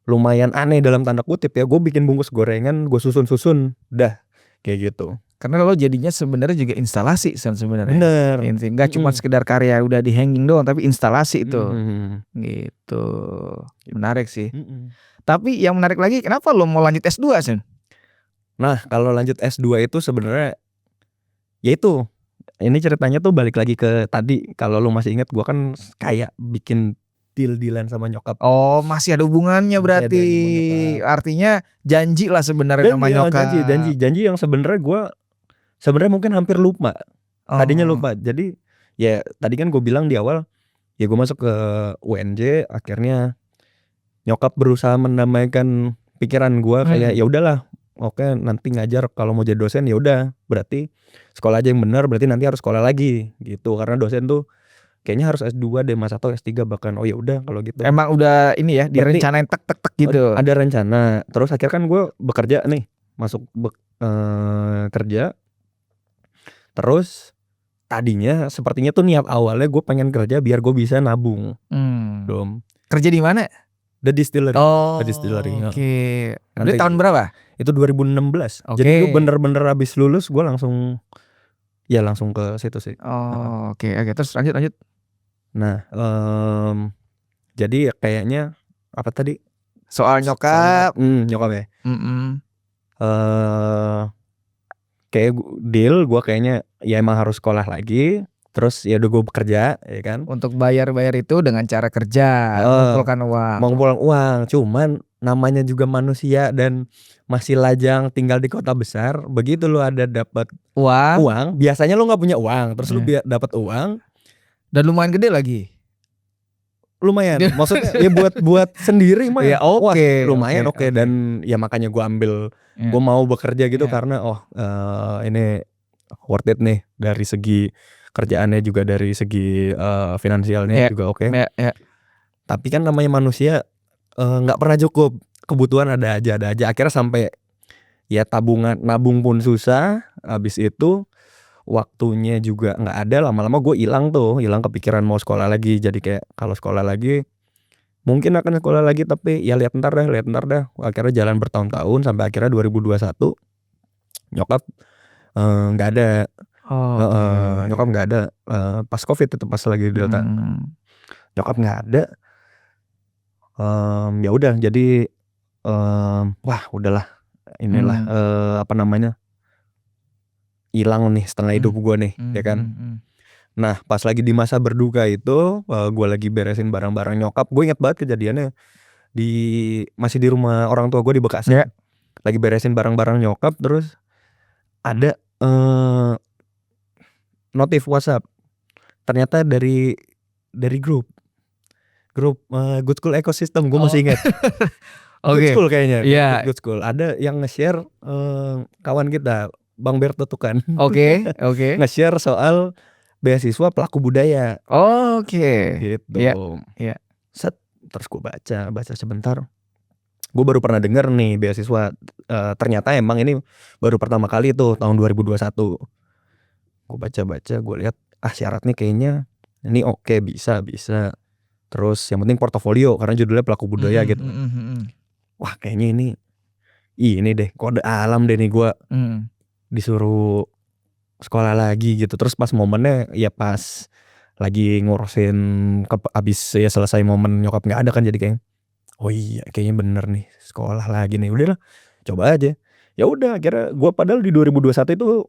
lumayan aneh dalam tanda kutip ya. Gue bikin bungkus gorengan, gue susun-susun dah kayak gitu. Karena lo jadinya sebenarnya juga instalasi sebenarnya. Bener. Nggak cuma sekedar karya udah di hanging doang, tapi instalasi itu. Gitu. Menarik sih. Tapi yang menarik lagi, kenapa lo mau lanjut S2 Sen? Nah kalau lanjut S2 itu sebenarnya ya itu, ini ceritanya tuh balik lagi ke tadi. Kalau lo masih ingat, gue kan kayak bikin deal-dealan sama nyokap. Oh masih ada hubungannya berarti. Artinya janji lah sebenarnya sama nyokap. Janji yang sebenarnya gue mungkin hampir lupa. Tadinya lupa. Jadi ya tadi kan gue bilang di awal ya gue masuk ke UNJ, akhirnya nyokap berusaha mendamaikan pikiran gue kayak ya udahlah, oke nanti ngajar, kalau mau jadi dosen ya udah berarti sekolah aja yang benar, berarti nanti harus sekolah lagi gitu, karena dosen tuh kayaknya harus S2 deh Mas, atau S3 bahkan. Oh ya udah kalau gitu. Emang udah ini ya direncanain tek gitu. Ada rencana. Terus akhirnya kan gue bekerja nih, masuk kerja. Terus tadinya sepertinya tuh niat awalnya gue pengen kerja biar gue bisa nabung. Kerja di mana? The Distillery. Oh, The Distillery. Oke. Itu tahun berapa? Itu 2016. Jadi gue bener-bener habis lulus gue langsung ke situ sih. Oh, oke. Terus lanjut. Nah, jadi kayaknya apa tadi? Soal nyokap. Nyokap ya. Kayak deal gue kayaknya ya emang harus sekolah lagi. Terus ya udah gue bekerja ya kan. Untuk bayar itu dengan cara kerja, mengumpulkan uang. Cuman namanya juga manusia dan masih lajang tinggal di kota besar. Begitu lu ada dapat uang, biasanya lu nggak punya uang, terus lu dapat uang dan lumayan gede lagi. Lumayan, maksudnya ya buat sendiri mah ya oke. Lumayan oke. Dan ya makanya gue ambil, gue mau bekerja gitu karena ini worth it nih dari segi kerjaannya juga dari segi finansialnya juga oke. Tapi kan namanya manusia nggak pernah cukup, kebutuhan ada aja. Akhirnya sampai ya nabung pun susah. Habis itu waktunya juga nggak ada, lama-lama gue hilang kepikiran mau sekolah lagi. Jadi kayak kalau sekolah lagi mungkin akan sekolah lagi, tapi ya lihat ntar dah. Akhirnya jalan bertahun-tahun sampai akhirnya 2021 nyokap nggak ada. Nyokap nggak ada pas COVID itu, pas lagi Delta. Nyokap nggak ada. Ya udah jadi wah udahlah, inilah apa namanya, hilang nih setengah hidup gue nih ya kan. Nah pas lagi di masa berduka itu gue lagi beresin barang-barang nyokap. Gue ingat banget kejadiannya masih di rumah orang tua gue di Bekasi. Lagi beresin barang-barang nyokap, terus ada notif WhatsApp, ternyata dari grup Good School Ecosystem. Gue masih ingat. Good School kayaknya. Good School ada yang nge-share kawan kita Bang Berto tuh kan. Oke. Nge-share soal beasiswa pelaku budaya. Gitu. Set, terus gue baca sebentar. Gue baru pernah denger nih beasiswa. Ternyata emang ini baru pertama kali tuh tahun 2021. Gue baca, gue lihat syaratnya kayaknya ini oke, bisa. Terus yang penting portofolio karena judulnya pelaku budaya gitu. Wah kayaknya ini deh kode alam deh nih gue. disuruh sekolah lagi gitu. Terus pas momennya ya pas lagi ngurusin abis ya selesai momen nyokap nggak ada kan, jadi kayak oh iya kayaknya bener nih sekolah lagi nih, udahlah coba aja. Ya udah akhirnya gue padahal di 2021 itu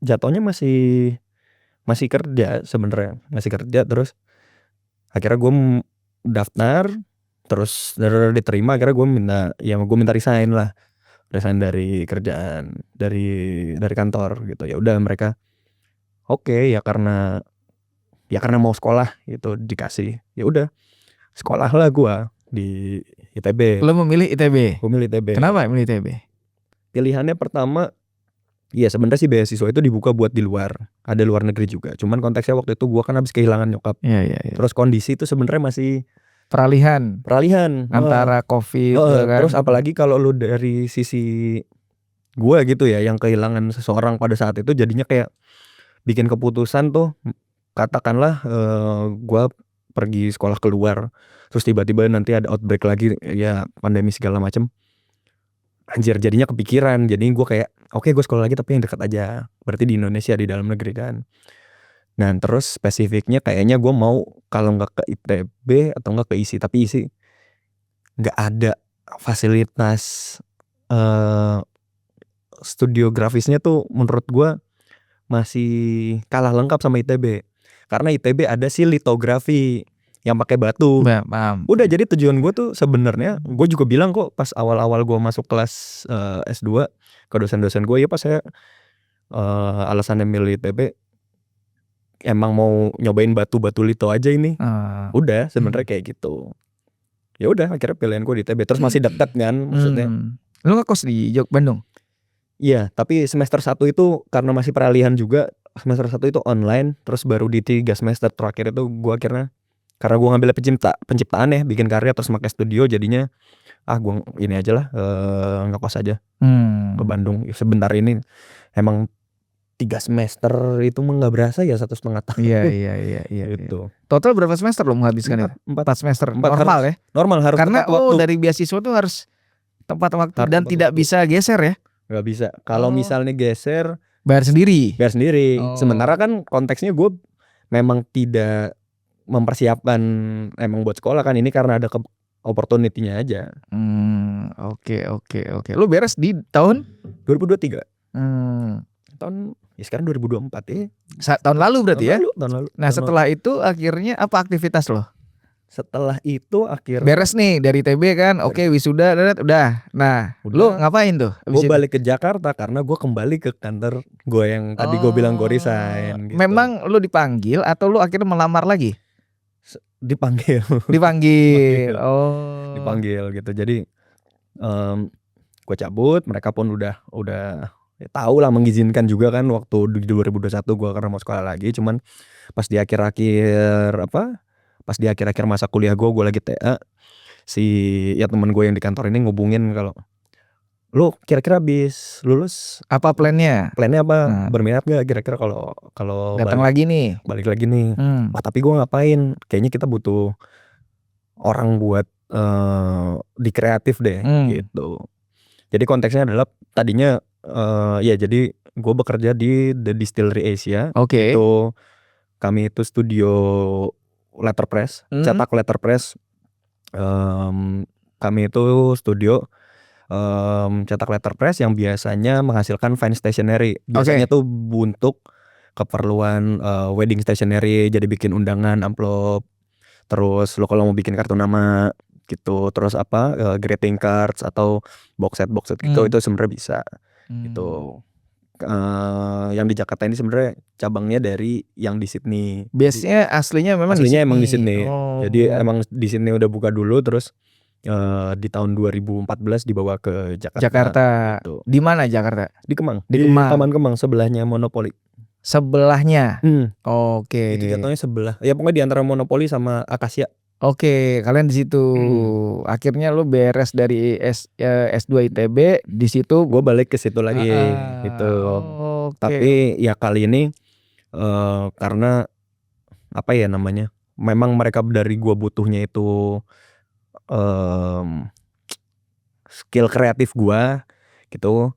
jatuhnya masih kerja sebenarnya, masih kerja. Terus akhirnya gue daftar, terus diterima. Akhirnya gue minta resign lah, resign dari kerjaan, dari kantor gitu. Ya udah mereka oke ya karena mau sekolah gitu dikasih. Ya udah sekolah lah gue di ITB. Lo memilih ITB. Gue milih ITB. Kenapa milih ITB? Pilihannya pertama, ya sebenarnya sih beasiswa itu dibuka buat di luar, ada luar negeri juga. Cuman konteksnya waktu itu gue kan habis kehilangan nyokap. Iya. Terus kondisi itu sebenarnya masih Peralihan antara COVID kan. Terus apalagi kalau lu dari sisi gue gitu ya, yang kehilangan seseorang pada saat itu, jadinya kayak bikin keputusan tuh, katakanlah gue pergi sekolah keluar, terus tiba-tiba nanti ada outbreak lagi ya, pandemi segala macem. Anjir, jadinya kepikiran. Jadi gue kayak oke, gue sekolah lagi tapi yang dekat aja, berarti di Indonesia, di dalam negeri kan. Nah terus spesifiknya kayaknya gue mau kalau nggak ke ITB atau nggak ke ISI, tapi ISI nggak ada fasilitas studio grafisnya tuh, menurut gue masih kalah lengkap sama ITB. Karena ITB ada sih litografi yang pakai batu. Paham. Udah, jadi tujuan gue tuh sebenarnya, gue juga bilang kok pas awal-awal gue masuk kelas S2 ke dosen-dosen gue, ya pas saya alasannya milih ITB emang mau nyobain batu lito aja ini. Udah sebenarnya kayak gitu. Ya udah akhirnya pilihan gue di ITB. Terus masih dekat kan, maksudnya. Lu ngekos di Bandung? Iya, tapi semester 1 itu karena masih peralihan juga, semester 1 itu online. Terus baru di 3 semester terakhir itu gue akhirnya, karena gue ngambil penciptaan ya, bikin karya terus pakai studio, jadinya gue ini aja lah, ngekos aja ke Bandung. Sebentar ini emang 3 semester itu mah nggak berasa ya, 1,5 tahun. Iya. Gitu. Total berapa semester lo menghabiskan itu? 4 semester. Normal ya? Normal, harus karena tepat waktu. dari beasiswa tuh harus tepat waktu Harus dan tepat tidak waktu. bisa geser ya? Gak bisa. Kalau misalnya geser, bayar sendiri. Sementara kan konteksnya gue memang tidak mempersiapkan emang buat sekolah kan, ini karena ada opportunity-nya aja. Oke. Lu beres di tahun 2023. Tahun ya sekarang 2024 ya. Tahun lalu berarti ya? Tahun lalu. Nah, setelah itu akhirnya apa aktivitas lo? Setelah itu akhirnya beres nih dari TB kan, oke, wisuda, udah. Nah, lu ngapain tuh? Gue balik ke Jakarta karena gue kembali ke kantor gue yang tadi gue bilang gue resign. Gitu. Memang lu dipanggil atau lu akhirnya melamar lagi? Dipanggil. Dipanggil gitu. Jadi gue cabut, mereka pun udah ya tahu lah, mengizinkan juga kan waktu di 2021 gue karena mau sekolah lagi. Cuman pas di akhir-akhir masa kuliah gue lagi TA, ya temen gue yang di kantor ini ngubungin kalau lu kira-kira habis lulus apa plannya apa, berminat gak kira-kira kalau balik lagi nih tapi gue ngapain, kayaknya kita butuh orang buat di kreatif deh gitu. Jadi konteksnya adalah tadinya ya jadi gue bekerja di The Distillery Asia. Itu kami itu studio letterpress, cetak letterpress. Kami itu studio cetak letterpress yang biasanya menghasilkan fine stationery. Biasanya tuh untuk keperluan wedding stationery, jadi bikin undangan, amplop. Terus lo kalau mau bikin kartu nama gitu, terus greeting cards atau box set gitu, itu sebenarnya bisa gitu. Yang di Jakarta ini sebenarnya cabangnya dari yang di Sydney. Biasanya aslinya emang di Sydney. Jadi emang di Sydney udah buka dulu, terus di tahun 2014 dibawa ke Jakarta. Gitu. Di mana Jakarta? Di Kemang. Di Taman Kemang, sebelahnya Monopoly. Sebelahnya. Oke. Itu jatuhnya sebelah. Ya pokoknya di antara Monopoly sama Akasia. Oke, kalian di situ. Akhirnya lu beres dari S2 ITB, di situ gue balik ke situ lagi gitu. Tapi ya kali ini karena apa ya namanya? Memang mereka dari gue butuhnya itu skill kreatif gue gitu.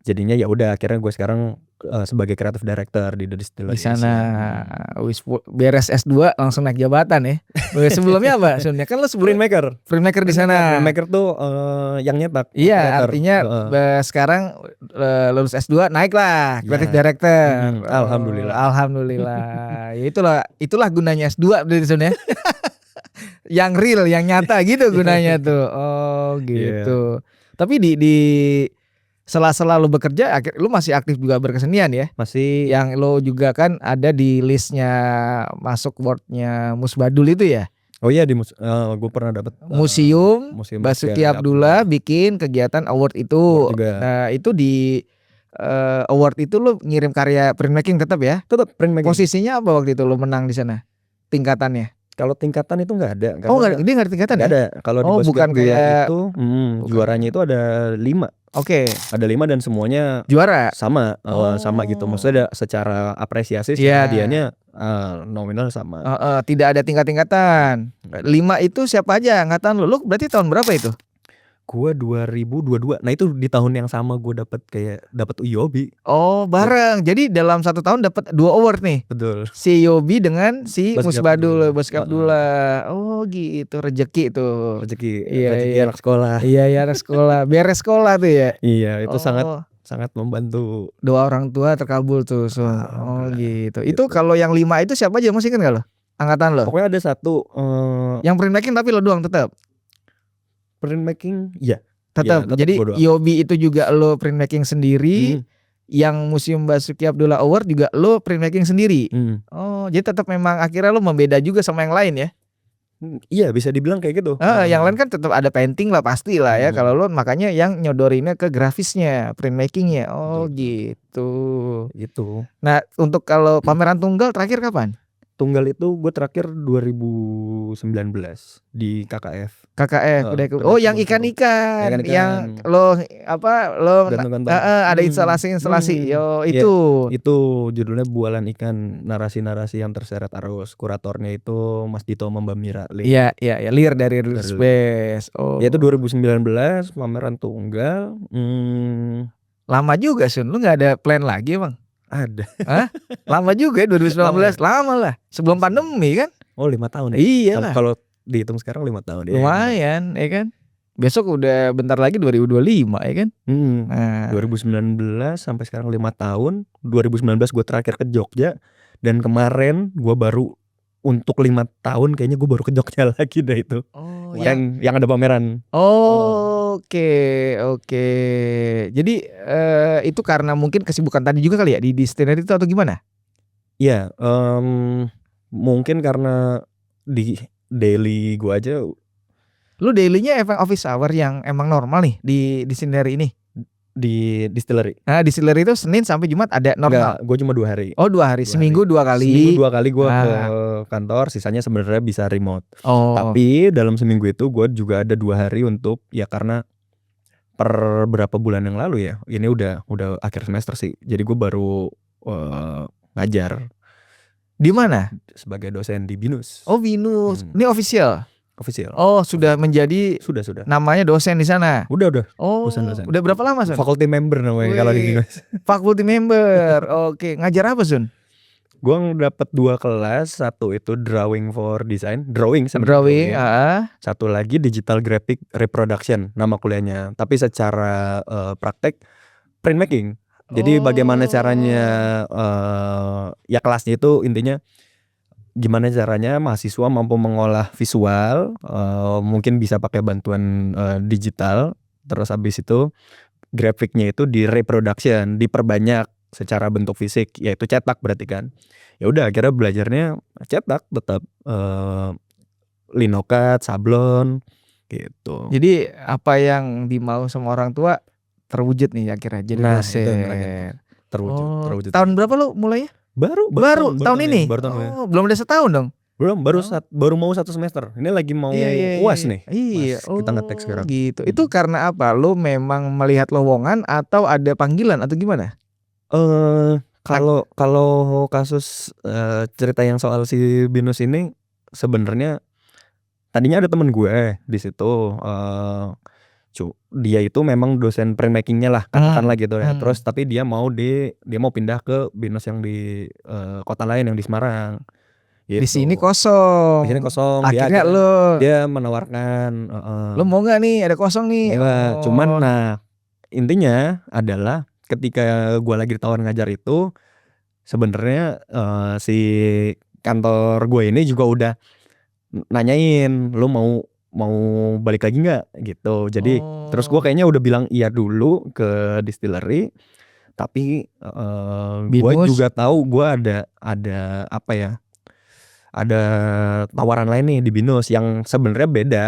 Jadinya ya udah akhirnya gue sekarang sebagai creative director di The Di Distillery sana Asia. wis beres S2 langsung naik jabatan ya. Sebelumnya apa? Sebelumnya kan lo sebelum Printmaker. printmaker di sana. Printmaker tuh yang nyetak. Iya, operator. artinya sekarang lulus S2 naik lah creative Ya. director. Alhamdulillah. Alhamdulillah. Ya itulah gunanya S2 dari sana ya. Yang real, yang nyata gitu gunanya tuh. Oh, gitu. Tapi di sela-sela lu bekerja lu masih aktif juga berkesenian ya? Masih. Yang lo juga kan ada di listnya masuk boardnya Musbadul itu ya? Oh iya gue pernah dapat Museum Basuki Abdullah bikin kegiatan award itu. Juga. Nah, itu di award itu lo ngirim karya printmaking tetap ya? Tetap printmaking. Posisinya apa waktu itu lo menang di sana? Tingkatannya? Kalau tingkatan itu nggak ada. Oh dia nggak ada tingkatan ya? Ada. Kalau di bukan kayak itu juaranya itu ada 5. Oke. Ada 5 dan semuanya juara sama. Sama gitu. Maksudnya secara apresiasi hadiahnya nominal sama. Tidak ada tingkat-tingkatan. 5 itu siapa aja angkatan lu berarti tahun berapa itu? Gue 2022. Nah itu di tahun yang sama gue dapat Yobi. Oh bareng. Jadi dalam 1 tahun dapat 2 award nih. Betul. Si Yobi dengan si Musbadul Basuki Abdullah. Oh gitu, rezeki tuh. Rezeki anak sekolah. Iya anak sekolah. Beres sekolah tuh ya. Iya itu sangat membantu. Doa orang tua terkabul tuh. Gitu. Itu kalau yang 5 itu siapa aja masih kan gak lo? Angkatan lo? Pokoknya ada 1 yang printmaking tapi lo doang tetap? Printmaking ya. Tetap. Jadi Yobi itu juga lo printmaking sendiri. Yang Museum Basuki Abdullah Award juga lo printmaking sendiri. Oh, jadi tetap memang akhirnya lo membeda juga sama yang lain ya? Iya, bisa dibilang kayak gitu. Yang lain kan tetap ada painting lah pasti lah ya. Kalau lo makanya yang nyodorinnya ke grafisnya, printmakingnya. Oh, gitu. Gitu. Nah, untuk kalau pameran tunggal terakhir kapan? Tunggal itu gue terakhir 2019 di KKF. Oh yang ikan-ikan yang lo ada instalasi yo itu judulnya Bualan Ikan, narasi-narasi yang terseret arus. Kuratornya itu Mas Dito Membamira. Iya Lir dari Real Space. Ya itu 2019 pameran tunggal. Lama juga Sun, lu nggak ada plan lagi emang? Ada. Lama juga ya 2019. Lama lah. Sebelum pandemi kan? Oh 5 tahun. Iya lah. Kalau dihitung sekarang 5 tahun. Lumayan ya kan? Besok udah bentar lagi 2025 ya kan? 2019 sampai sekarang 5 tahun. 2019 gue terakhir ke Jogja. Dan kemarin gue baru untuk 5 tahun kayaknya gue baru ke Jogja lagi dah itu. Yang ada pameran. Oke. Jadi itu karena mungkin kesibukan tadi juga kali ya di Distillery itu atau gimana? Iya, mungkin karena di daily gue aja. Lu dailynya event office hour yang emang normal nih di Distillery ini? Di Distillery. Distillery itu Senin sampai Jumat ada normal? Enggak, gue cuma 2 hari. Oh 2 hari, seminggu 2 kali. Seminggu 2 kali gue ke kantor, sisanya sebenarnya bisa remote. Tapi dalam seminggu itu gue juga ada 2 hari untuk ya karena per berapa bulan yang lalu ya, ini udah akhir semester sih. Jadi gue baru ngajar. Di mana? Sebagai dosen di BINUS. Oh BINUS, ini official. Oh sudah menjadi sudah namanya dosen di sana. Udah Oh dosen. Udah berapa lama Sun? Faculty member namanya kalau di BINUS. Faculty member. Oke. Ngajar apa Sun? Gue dapet 2 kelas. Satu itu drawing for design, drawing. Satu lagi digital graphic reproduction nama kuliahnya. Tapi secara praktek printmaking. Jadi bagaimana caranya ya kelasnya itu intinya gimana caranya mahasiswa mampu mengolah visual, mungkin bisa pakai bantuan digital. Terus habis itu grafiknya itu di reproduction, diperbanyak secara bentuk fisik, yaitu cetak berarti kan. Ya udah akhirnya belajarnya cetak tetap linocut, sablon gitu. Jadi apa yang dimau sama orang tua terwujud nih akhirnya jadi dosen. Terwujud. Tahun berapa lu mulainya? Baru tahun ini. Belum ada setahun dong. Baru mau 1 semester. Ini lagi mau UAS nih. Iya. Kita ngetek sekarang. Gitu. Itu karena apa? Lu memang melihat lowongan atau ada panggilan atau gimana? Kalau kasus cerita yang soal si BINUS ini sebenarnya tadinya ada temen gue di situ. Dia itu memang dosen printmaking-nya lah katakanlah gitu ya. Terus tapi dia mau pindah ke BINUS yang di kota lain yang di Semarang. Gitu. Di sini kosong. Di sini kosong. Akhirnya dia menawarkan. Lo mau nggak nih? Ada kosong nih. Cuman intinya adalah ketika gue lagi ditawarin ngajar itu sebenarnya si kantor gue ini juga udah nanyain lu mau balik lagi nggak gitu. Jadi terus gue kayaknya udah bilang iya dulu ke distillery, tapi gue juga tahu gue ada apa ya, ada tawaran lain nih di BINUS yang sebenarnya beda,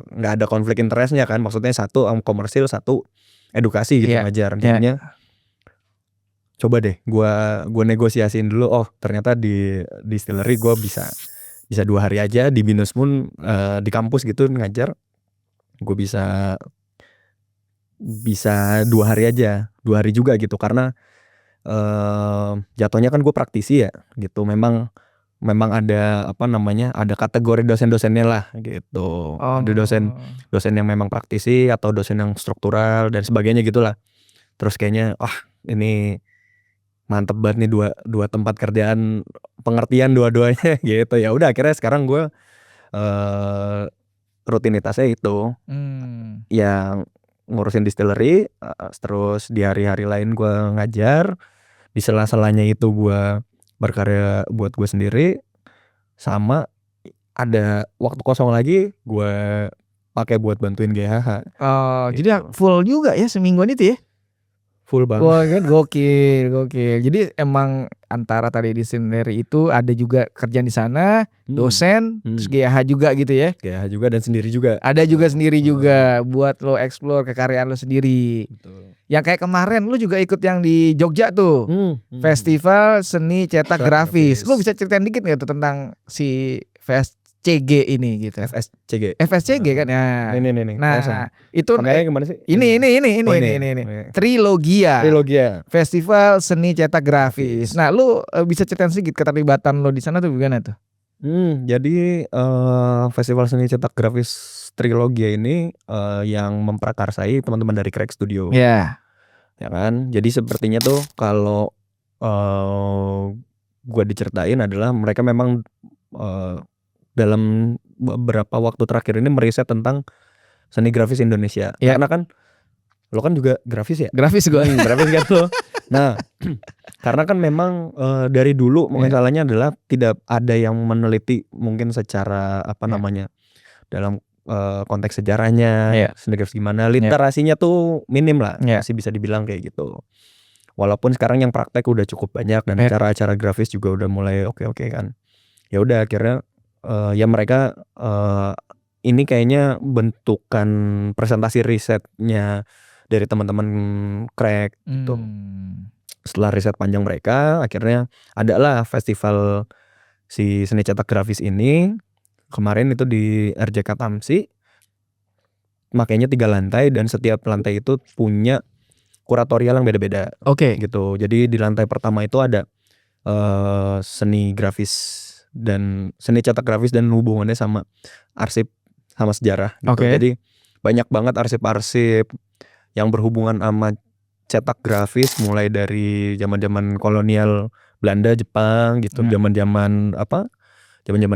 nggak ada konflik interestnya kan, maksudnya satu komersil, satu edukasi gitu ngajar. Jadinya coba deh gue negosiasiin dulu. Oh ternyata di distillery gue bisa 2 hari aja, di BINUS pun di kampus gitu ngajar gue bisa 2 hari aja, 2 hari juga gitu, karena jatuhnya kan gue praktisi ya gitu. Memang ada apa namanya, ada kategori dosen-dosennya lah gitu. Ada dosen yang memang praktisi atau dosen yang struktural dan sebagainya gitulah. Terus kayaknya ini mantep banget nih dua tempat kerjaan, pengertian dua-duanya gitu. Ya udah akhirnya sekarang gue rutinitasnya itu yang ngurusin distillery, terus di hari-hari lain gue ngajar, di sela-selanya itu gue berkarya buat gue sendiri, sama ada waktu kosong lagi gue pakai buat bantuin GHH. Gitu. Jadi full juga ya semingguan itu ya? Full banget. Wah kan gokil. Jadi emang antara tadi di distillery itu ada juga kerjaan di sana, dosen, terus GH juga gitu ya? GH juga dan sendiri juga. Ada juga sendiri juga buat lo explore kekaryaan lo sendiri. Betul. Yang kayak kemarin lo juga ikut yang di Jogja tuh, Festival Seni Cetak Grafis. Lo bisa ceritain dikit nggak tuh tentang si FSCG ini gitu? FSCG kan ya. Ini. Nah, itu gimana sih? Ini. Trilogia. Festival Seni Cetak Grafis. Nah, lu bisa ceritain sedikit keterlibatan lo di sana tuh gimana tuh? Jadi Festival Seni Cetak Grafis Trilogia ini yang memprakarsai teman-teman dari Crack Studio. Ya kan. Jadi sepertinya tuh kalau gue diceritain adalah mereka memang dalam beberapa waktu terakhir ini meriset tentang seni grafis Indonesia. Karena kan lo kan juga grafis ya? Grafis gue. Grafis kan lo. Nah, karena kan memang dari dulu mungkin salahnya adalah tidak ada yang meneliti mungkin secara apa namanya, dalam konteks sejarahnya, seni grafis gimana, literasinya tuh minim lah, masih bisa dibilang kayak gitu. Walaupun sekarang yang praktek udah cukup banyak dan acara-acara grafis juga udah mulai oke kan. Ya udah akhirnya ya mereka ini kayaknya bentukan presentasi risetnya dari teman-teman Crack gitu. Setelah riset panjang mereka, akhirnya adalah festival si seni cetak grafis ini. Kemarin itu di RJK Tamsi, makanya 3 lantai dan setiap lantai itu punya kuratorial yang beda-beda. Gitu. Jadi di lantai pertama itu ada seni grafis dan seni cetak grafis dan hubungannya sama arsip sama sejarah gitu. Jadi banyak banget arsip-arsip yang berhubungan sama cetak grafis, mulai dari zaman-zaman kolonial Belanda, Jepang gitu, zaman-zaman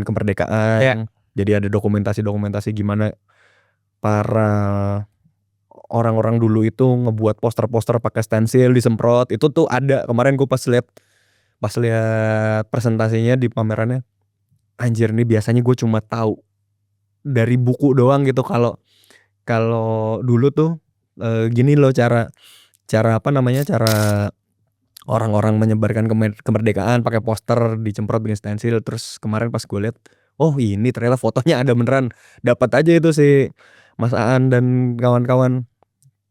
kemerdekaan. Jadi ada dokumentasi gimana para orang-orang dulu itu ngebuat poster-poster pakai stensil disemprot. Itu tuh ada. Kemarin gue pas lihat presentasinya di pamerannya, anjir nih biasanya gue cuma tahu dari buku doang gitu. Kalau dulu tuh gini loh cara apa namanya, cara orang-orang menyebarkan kemerdekaan pakai poster disemprot bikin stensil. Terus kemarin pas gue lihat, oh ini ternyata fotonya ada beneran. Dapat aja itu si Mas Aan dan kawan-kawan.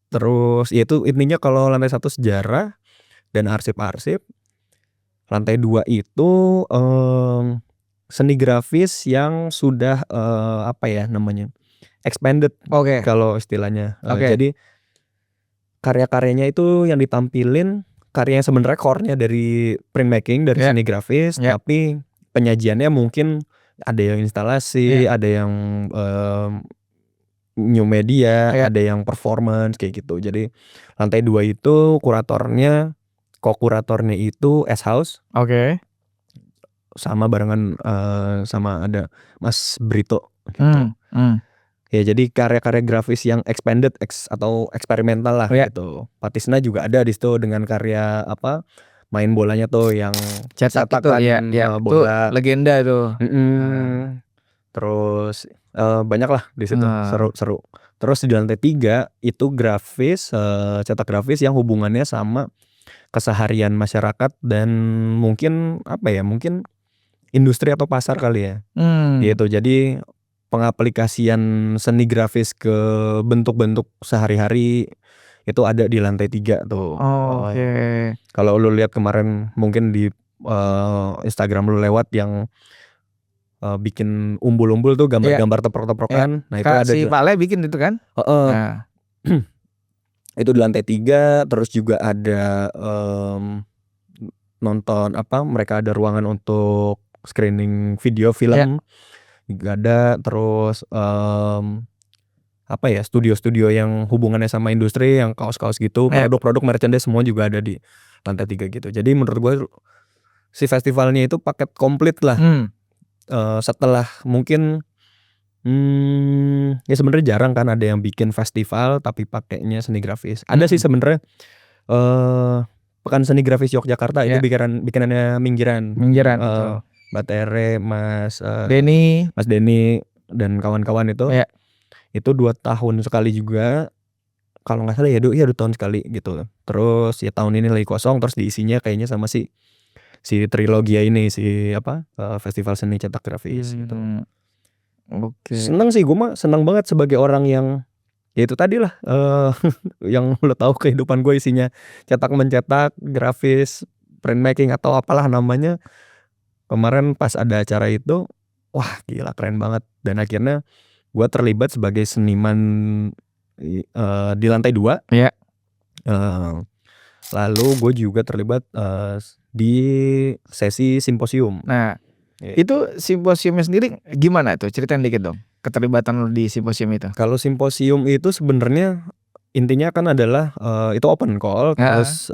Terus ya itu intinya kalau lantai 1 sejarah dan arsip-arsip. Lantai 2 itu seni grafis yang sudah apa ya namanya, expanded kalau istilahnya. Jadi karya-karyanya itu yang ditampilin karya yang sebenarnya core-nya dari printmaking, dari seni grafis, tapi penyajiannya mungkin ada yang instalasi, ada yang new media, Iya. ada yang performance kayak gitu. Jadi lantai 2 itu kuratornya itu S House Oke. sama barengan sama ada Mas Brito gitu. Ya jadi karya-karya grafis yang expanded atau eksperimental lah Iya. gitu. Patisna juga ada di situ dengan karya main bolanya tuh yang Cetak itu cetakan ya, itu bola. legenda tuh. Terus banyak lah di situ, seru-seru. Terus di lantai 3 itu grafis, cetak grafis yang hubungannya sama keseharian masyarakat dan mungkin mungkin industri atau pasar kali ya. Gitu. Jadi pengaplikasian seni grafis ke bentuk-bentuk sehari-hari itu ada di lantai 3 tuh. Oke. Kalau lu lihat kemarin mungkin di Instagram lu lewat yang bikin umbul-umbul tuh gambar-gambar teprok-teprokan. Nah itu ada si Pak Le bikin itu kan? Nah. Itu di lantai 3. Terus juga ada nonton mereka ada ruangan untuk screening video film juga ada. Terus studio-studio yang hubungannya sama industri yang kaos-kaos gitu, produk-produk merchandise semua juga ada di lantai 3 gitu. Jadi menurut gue si festivalnya itu paket komplit lah. Setelah mungkin ya sebenarnya jarang kan ada yang bikin festival tapi pakainya seni grafis. Ada sih sebenarnya Pekan Seni Grafis Yogyakarta itu bikinannya Minggiran. Mbak Tere, Mas Denny dan kawan-kawan itu. Itu 2 tahun sekali juga. Kalau nggak salah ya 2 tahun sekali gitu. Terus ya tahun ini lagi kosong, terus diisinya kayaknya sama si Trilogia ini, festival seni cetak grafis gitu. Oke. Seneng sih, gue mah seneng banget sebagai orang yang ya itu tadi lah yang lo tahu kehidupan gue isinya cetak mencetak, grafis, printmaking atau apalah namanya. Kemarin pas ada acara itu, wah gila keren banget. Dan akhirnya gue terlibat sebagai seniman di lantai 2. Lalu gue juga terlibat di sesi simposium. Nah, itu simposiumnya sendiri gimana tuh? Ceritain dikit dong keterlibatan lo di simposium itu. Kalau simposium itu sebenarnya intinya kan adalah itu open call. Terus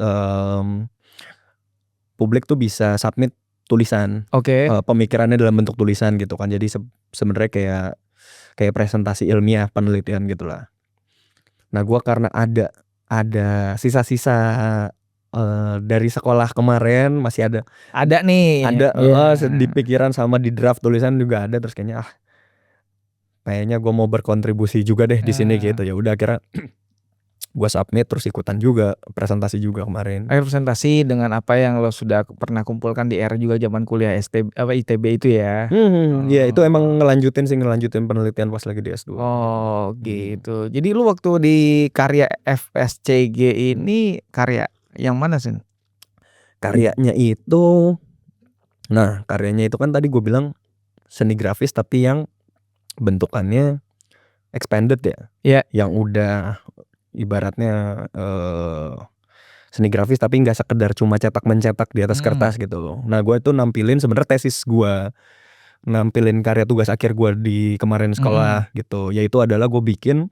publik tuh bisa submit tulisan. Pemikirannya dalam bentuk tulisan gitu kan. Jadi sebenarnya kayak presentasi ilmiah penelitian gitulah. Nah gue karena ada sisa-sisa dari sekolah kemarin masih ada nih di pikiran sama di draft tulisan juga ada. Terus kayaknya gue mau berkontribusi juga deh di sini gitu. Ya udah akhirnya gue submit terus ikutan juga presentasi juga kemarin. Presentasi dengan apa yang lo sudah pernah kumpulkan di era juga zaman kuliah ITB itu ya. Ya itu emang ngelanjutin penelitian pas lagi di S2. Oh gitu. Jadi lu waktu di karya FSCG ini karya yang mana sih? Karyanya itu kan tadi gue bilang seni grafis tapi yang bentukannya expanded ya. Yang udah ibaratnya seni grafis tapi nggak sekedar cuma cetak mencetak di atas kertas gitu loh. Nah gue itu nampilin sebenarnya tesis gue, nampilin karya tugas akhir gue di kemarin sekolah gitu. Yaitu adalah gue bikin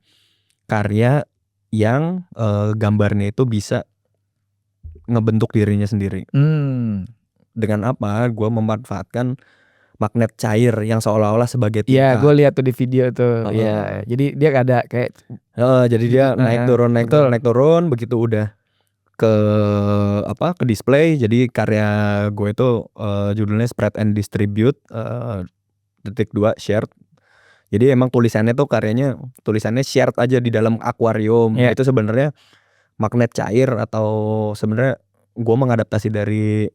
karya yang gambarnya itu bisa ngebentuk dirinya sendiri. Dengan apa? Gue memanfaatkan magnet cair yang seolah-olah sebagai tinta. Iya, gue lihat tuh di video tuh. Jadi dia ada kayak jadi dia naik turun begitu udah ke display. Jadi karya gue itu judulnya Spread and Distribute .2 shared. Jadi emang tulisannya shared aja di dalam akuarium. Itu sebenarnya magnet cair atau sebenarnya gue mengadaptasi dari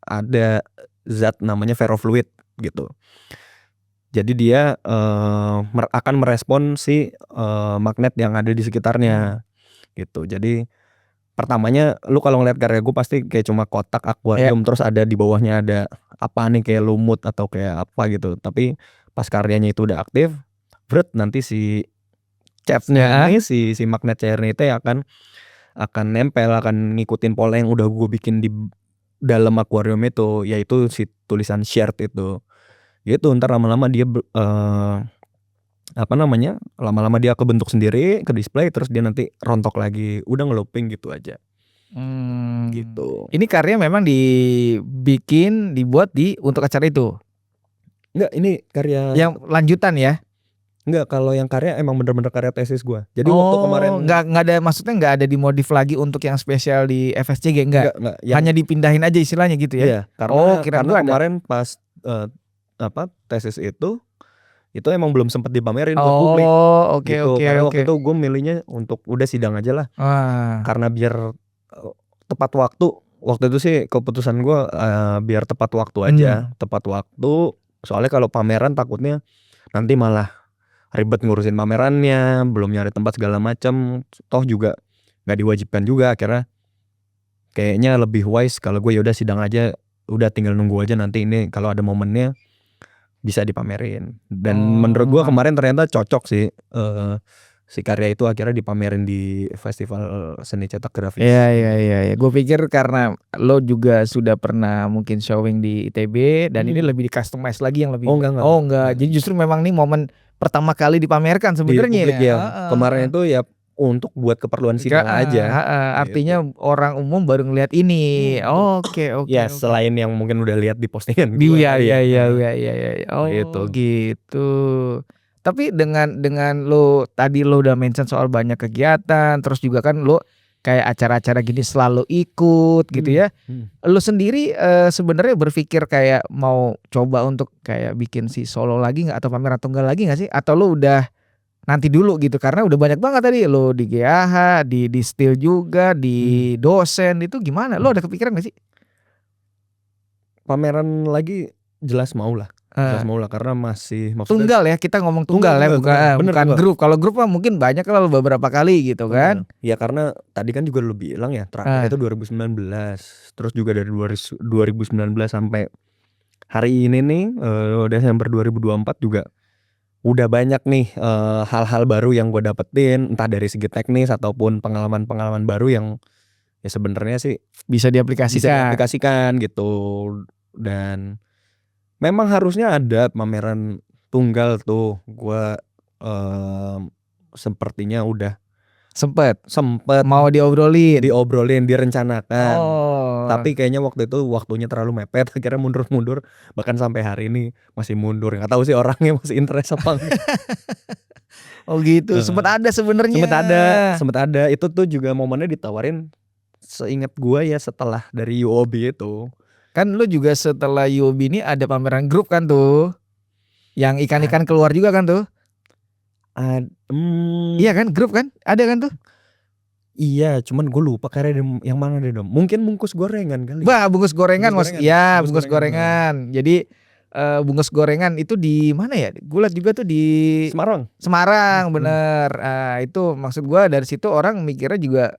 ada zat namanya ferrofluid gitu. Jadi dia akan merespon si magnet yang ada di sekitarnya gitu. Jadi pertamanya lu kalau ngeliat karya gue pasti kayak cuma kotak akuarium terus ada di bawahnya ada apa nih kayak lumut atau kayak apa gitu. Tapi pas karyanya itu udah aktif, nanti si catnya ini si magnet cairnya itu akan nempel, akan ngikutin pola yang udah gue bikin di dalam akuarium itu, yaitu si tulisan shared itu. Gitu ntar lama-lama dia apa namanya, lama-lama dia kebentuk sendiri, ke display, terus dia nanti rontok lagi, udah nge-looping gitu aja. Gitu. Ini karya memang dibuat untuk acara itu? Enggak, ini karya Yang lanjutan ya? enggak, kalau yang karya emang bener-bener karya tesis gua. Jadi waktu kemarin nggak ada, maksudnya nggak ada dimodif lagi untuk yang spesial di FSCG, enggak? enggak, yang Hanya dipindahin aja istilahnya gitu ya? iya, karena kirain gua ada. kemarin pas, tesis itu emang belum sempet dipamerin buat publik, Oke gitu. oke Karena oke. waktu itu gue milihnya untuk udah sidang aja lah, Wah. karena biar, tepat waktu. Waktu itu sih keputusan gue, biar tepat waktu aja, tepat waktu. Soalnya kalau pameran takutnya nanti malah ribet ngurusin pamerannya, belum nyari tempat segala macam, toh juga nggak diwajibkan juga. Akhirnya kayaknya lebih wise kalau gue ya udah sidang aja, udah tinggal nunggu aja nanti ini kalau ada momennya bisa dipamerin. Dan menurut gue kemarin ternyata cocok sih, si karya itu akhirnya dipamerin di Festival Seni Cetak Grafis. Iya. Gue pikir karena lo juga sudah pernah mungkin showing di ITB dan ini lebih di customize lagi yang lebih. Oh enggak. Jadi justru memang nih momen pertama kali dipamerkan Di sebenarnya. publik ya. Kemarin itu ya untuk buat keperluan sidang aja. Artinya orang umum baru ngelihat ini. Oke. Ya selain yang mungkin udah lihat di postingan gue. Iya. Gitu. Gitu. Tapi dengan lo tadi lo udah mention soal banyak kegiatan, terus juga kan lo kayak acara-acara gini selalu ikut gitu ya. Lo sendiri sebenarnya berpikir kayak mau coba untuk kayak bikin si solo lagi nggak atau pameran tunggal lagi nggak sih? Atau lo udah nanti dulu gitu karena udah banyak banget tadi lo di GAH, di Steel juga, di dosen itu gimana? Lo ada kepikiran nggak sih? Pameran lagi jelas mau lah. Karena masih maksudnya tunggal ya, kita ngomong tunggal ya, bukan grup. Kalau grup mah mungkin banyak lah beberapa kali gitu kan. Ya karena tadi kan juga lu bilang ya terakhir itu 2019. Terus juga dari 2019 sampai hari ini nih, Desember 2024 juga udah banyak nih, hal-hal baru yang gue dapetin, entah dari segi teknis ataupun pengalaman-pengalaman baru yang ya sebenarnya sih bisa diaplikasikan gitu. Dan memang harusnya ada pameran tunggal tuh. Gua sepertinya udah sempet mau diobrolin, direncanakan. Tapi kayaknya waktu itu waktunya terlalu mepet, akhirnya mundur, bahkan sampai hari ini masih mundur. Nggak tahu sih orangnya masih interest apa enggak. Oh gitu. Sempet ada sebenarnya. Sempet ada. Itu tuh juga momennya ditawarin seingat gua ya setelah dari UOB itu. Kan lu juga setelah UOB ini ada pameran grup kan tuh, yang ikan-ikan keluar juga kan tuh. Iya kan, grup kan, ada kan tuh. Iya, cuman gue lupa karya yang mana deh Dom. Mungkin bungkus gorengan kali. Wah, bungkus gorengan mas. Iya, bungkus gorengan. Jadi bungkus gorengan itu di mana ya? Gue liat juga tuh di Semarang, bener. Itu maksud gue dari situ orang mikirnya juga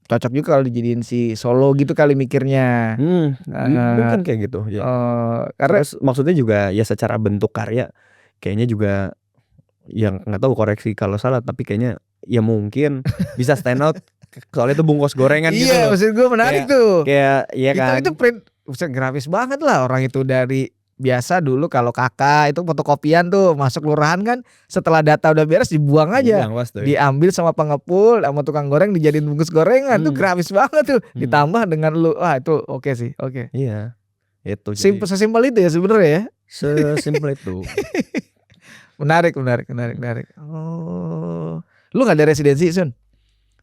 cocok juga kalau dijadiin si solo gitu kali mikirnya. Mungkin kayak gitu ya. Karena maksudnya juga ya secara bentuk karya kayaknya juga yang nggak tahu, koreksi kalau salah, tapi kayaknya ya mungkin bisa stand out soalnya itu bungkus gorengan gitu. Iya, maksud gue menarik tuh. Kayak iya kan. Itu print grafis banget lah, orang itu dari biasa dulu kalau kakak itu fotokopian tuh masuk lurahan kan, setelah data udah beres dibuang aja, diambil sama pengepul sama tukang goreng dijadiin bungkus gorengan. Tuh grafis banget tuh, ditambah dengan lu, wah itu oke sih, oke. Iya, itu sesimpel itu ya sebenarnya ya. Sesimpel itu. Menarik. Lu nggak ada residensi Sun?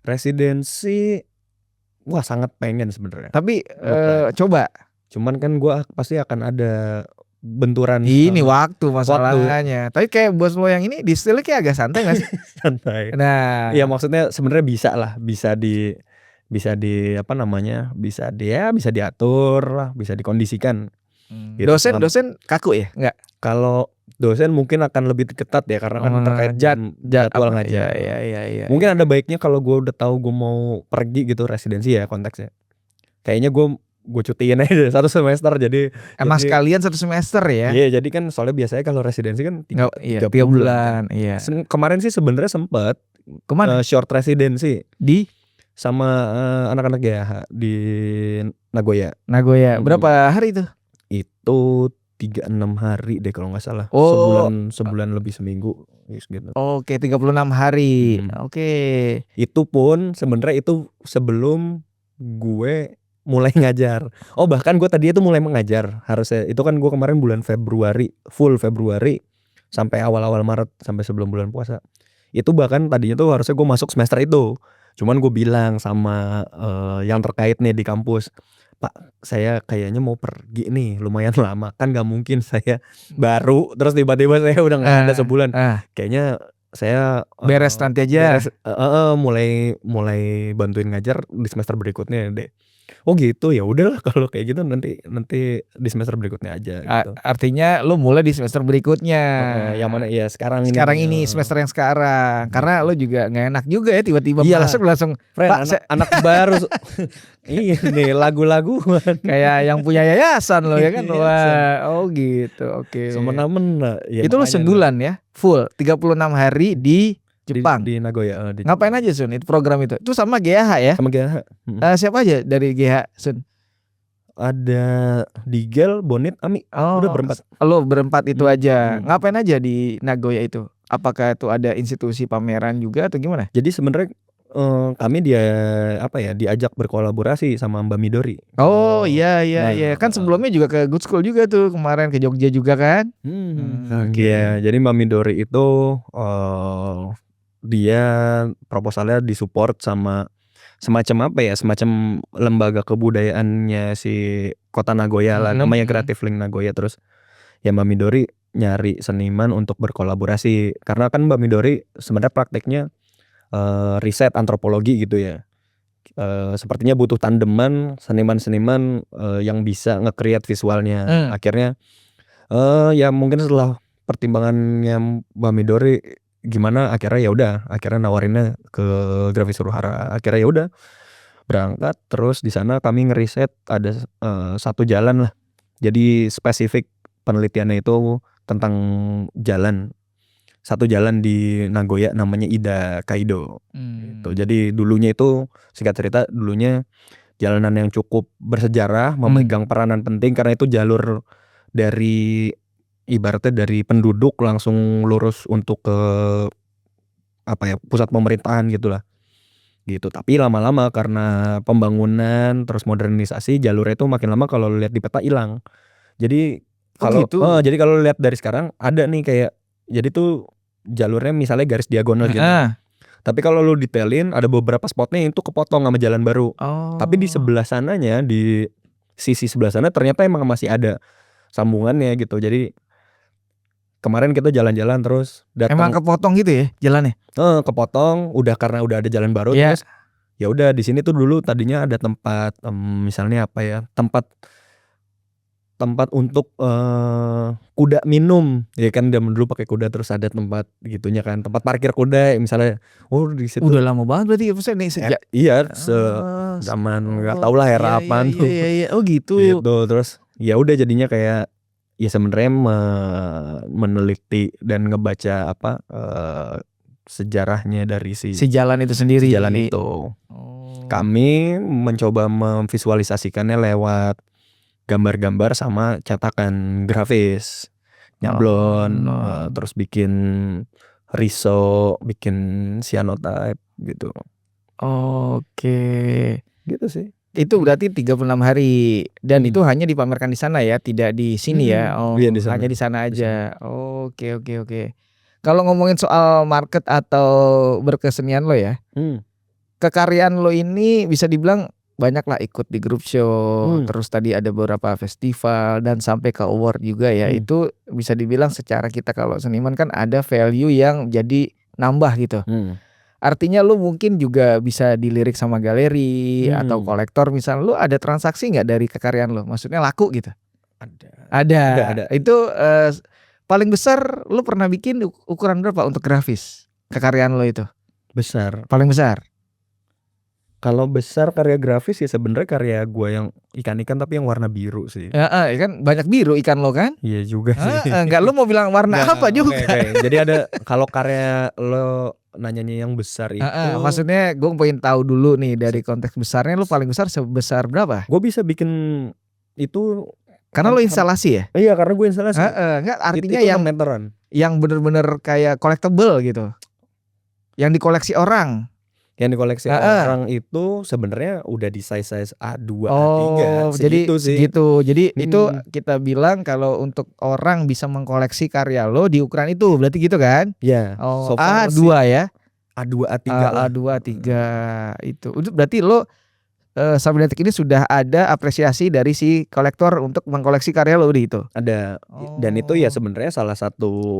Residensi, wah sangat pengen sebenarnya. Tapi coba. Cuman kan gue pasti akan ada benturan. Ini waktu masalahnya. Tapi kayak bos lo yang ini di style kayak agak santai nggak sih? Santai. Nah, ya maksudnya sebenarnya bisa lah, bisa di apa namanya, bisa diatur lah, bisa dikondisikan. Gitu. Dosen kaku ya? Enggak. Kalau dosen mungkin akan lebih ketat ya karena kan terkait jadwal ngajar. Iya. Mungkin ada baiknya kalau gue udah tahu gue mau pergi gitu residensi ya konteksnya. Kayaknya gue cutiin aja 1 semester jadi sekalian 1 semester ya. Iya, jadi kan soalnya biasanya kalau residensi kan 3 bulan. Iya. Kemarin sih sebenarnya sempet kemana? Short residensi di sama anak-anak GAH di Nagoya. Berapa hari itu? Itu 36 hari deh kalau nggak salah. Oh. Sebulan lebih seminggu gitu. Oke, 36 hari. Oke. Itu pun sebenarnya itu sebelum gue mulai ngajar. Oh bahkan gue tadi itu mulai mengajar harusnya. Itu kan gue kemarin bulan Februari, full Februari sampai awal-awal Maret sampai sebelum bulan puasa. Itu bahkan tadinya tuh harusnya gue masuk semester itu. Cuman gue bilang sama yang terkait nih di kampus, Pak saya kayaknya mau pergi nih lumayan lama, kan gak mungkin saya baru terus tiba-tiba saya udah gak ada sebulan. Kayaknya saya beres nanti aja. mulai bantuin ngajar di semester berikutnya deh. Oh gitu, ya udahlah kalau kayak gitu nanti di semester berikutnya aja gitu. Artinya lu mulai di semester berikutnya. Yang mana ya sekarang ini semester yang sekarang. Karena lu juga nggak enak juga ya tiba-tiba masuk langsung Pak, anak baru. Iya nih lagu-laguan kayak yang punya yayasan lo ya kan. Wah, oh gitu. Oke. Semena-mena ya. Itu lu sebulan ya, full 36 hari di Jepang. Di Nagoya. Ngapain aja Sun itu program itu? Itu sama GH ya? Sama GH. Siapa aja dari GH Sun? Ada Digel, Bonit, Ami. Udah berempat. Lo berempat itu aja. Ngapain aja di Nagoya itu? Apakah itu ada institusi pameran juga atau gimana? Jadi sebenarnya kami diajak berkolaborasi sama Mbak Midori. Oh iya kan sebelumnya juga ke Good School juga tuh kemarin ke Jogja juga kan? Iya, jadi Mbak Midori itu dia proposalnya disupport sama semacam lembaga kebudayaannya si kota Nagoya lah, namanya Creative Link Nagoya. Terus ya Mbak Midori nyari seniman untuk berkolaborasi karena kan Mbak Midori sebenarnya prakteknya riset antropologi gitu ya. Sepertinya butuh tandeman seniman-seniman yang bisa nge-create visualnya. Akhirnya ya mungkin setelah pertimbangannya Mbak Midori gimana akhirnya nawarinnya ke Grafis Suruhara. Akhirnya ya udah berangkat, terus di sana kami ngeriset ada satu jalan lah. Jadi spesifik penelitiannya itu tentang satu jalan di Nagoya namanya Ida Kaido. Gitu. Jadi dulunya itu singkat cerita dulunya jalanan yang cukup bersejarah, memegang peranan penting karena itu jalur dari ibaratnya dari penduduk langsung lurus untuk ke pusat pemerintahan gitulah. Gitu. Tapi lama-lama karena pembangunan terus modernisasi jalurnya itu makin lama kalau lihat di peta hilang. Jadi jadi kalau lihat dari sekarang ada nih kayak jadi tuh jalurnya misalnya garis diagonal gitu. Tapi kalau lu detailin ada beberapa spotnya itu kepotong sama jalan baru. Tapi di sebelah sananya, di sisi sebelah sana ternyata emang masih ada sambungannya gitu. Jadi kemarin kita jalan-jalan terus datang. Emang kepotong gitu ya jalannya? Kepotong karena udah ada jalan baru. Terus ya udah di sini tuh dulu tadinya ada tempat misalnya tempat untuk kuda minum ya kan, zaman dulu pakai kuda, terus ada tempat gitunya kan, tempat parkir kuda misalnya. Di situ udah lama banget berarti nih sejak zaman nggak tahu lah era apaan tuh. Oh gitu. Terus ya udah jadinya kayak ya sebenarnya meneliti dan ngebaca sejarahnya dari si jalan itu sendiri. Kami mencoba memvisualisasikannya lewat gambar-gambar sama cetakan grafis, nyablon, terus bikin riso, bikin cyanotype gitu. Oke. Gitu sih. Itu berarti 36 hari dan itu hanya dipamerkan di sana ya, tidak di sini ya. Hanya di sana aja. Oke. Kalau ngomongin soal market atau berkesenian lo ya. Kekaryaan lo ini bisa dibilang banyak lah ikut di group show, terus tadi ada beberapa festival dan sampai ke award juga ya. Itu bisa dibilang secara kita kalau seniman kan ada value yang jadi nambah gitu. Artinya lu mungkin juga bisa dilirik sama galeri atau kolektor misalnya. Lu ada transaksi nggak dari kekaryaan lu? Maksudnya laku gitu? Ada. Itu paling besar lu pernah bikin ukuran berapa untuk grafis kekaryaan lu itu? Besar. Paling besar? Kalau besar karya grafis ya sebenarnya karya gua yang ikan-ikan tapi yang warna biru sih. Kan banyak biru ikan lo kan? Iya juga sih. Enggak, lu mau bilang warna apa juga? Jadi ada kalau karya lo nanyanya yang besar itu. Maksudnya gue pengen tahu dulu nih dari konteks besarnya lu paling besar sebesar berapa? Gue bisa bikin itu Karena lo instalasi ya? Iya, karena gue instalasi. Enggak, artinya itu yang 6 meteran. Yang bener-bener kayak collectible gitu. Yang dikoleksi orang. Yang dikoleksi orang itu sebenarnya udah di size A2, A3 jadi segitu sih. segitu. Jadi itu kita bilang kalau untuk orang bisa mengkoleksi karya lo di ukuran itu, berarti gitu kan? Iya. Oh, So far A2 ya. A2, A3 lah. A2, A3 itu. Berarti lo sampai detik ini sudah ada apresiasi dari si kolektor untuk mengkoleksi karya lo di itu. Ada. Dan itu ya sebenarnya salah satu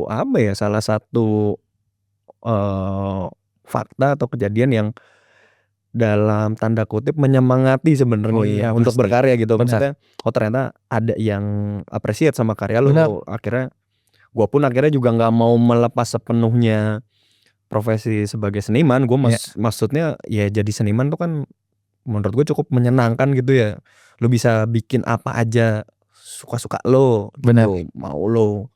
fakta atau kejadian yang dalam tanda kutip menyemangati sebenarnya untuk berkarya gitu. Maksudnya ternyata ada yang appreciate sama karya lo. Akhirnya gue pun juga nggak mau melepas sepenuhnya profesi sebagai seniman. Gue maksudnya ya jadi seniman tuh kan menurut gue cukup menyenangkan gitu ya. Lo bisa bikin apa aja suka-suka lo. Gitu. Mau lo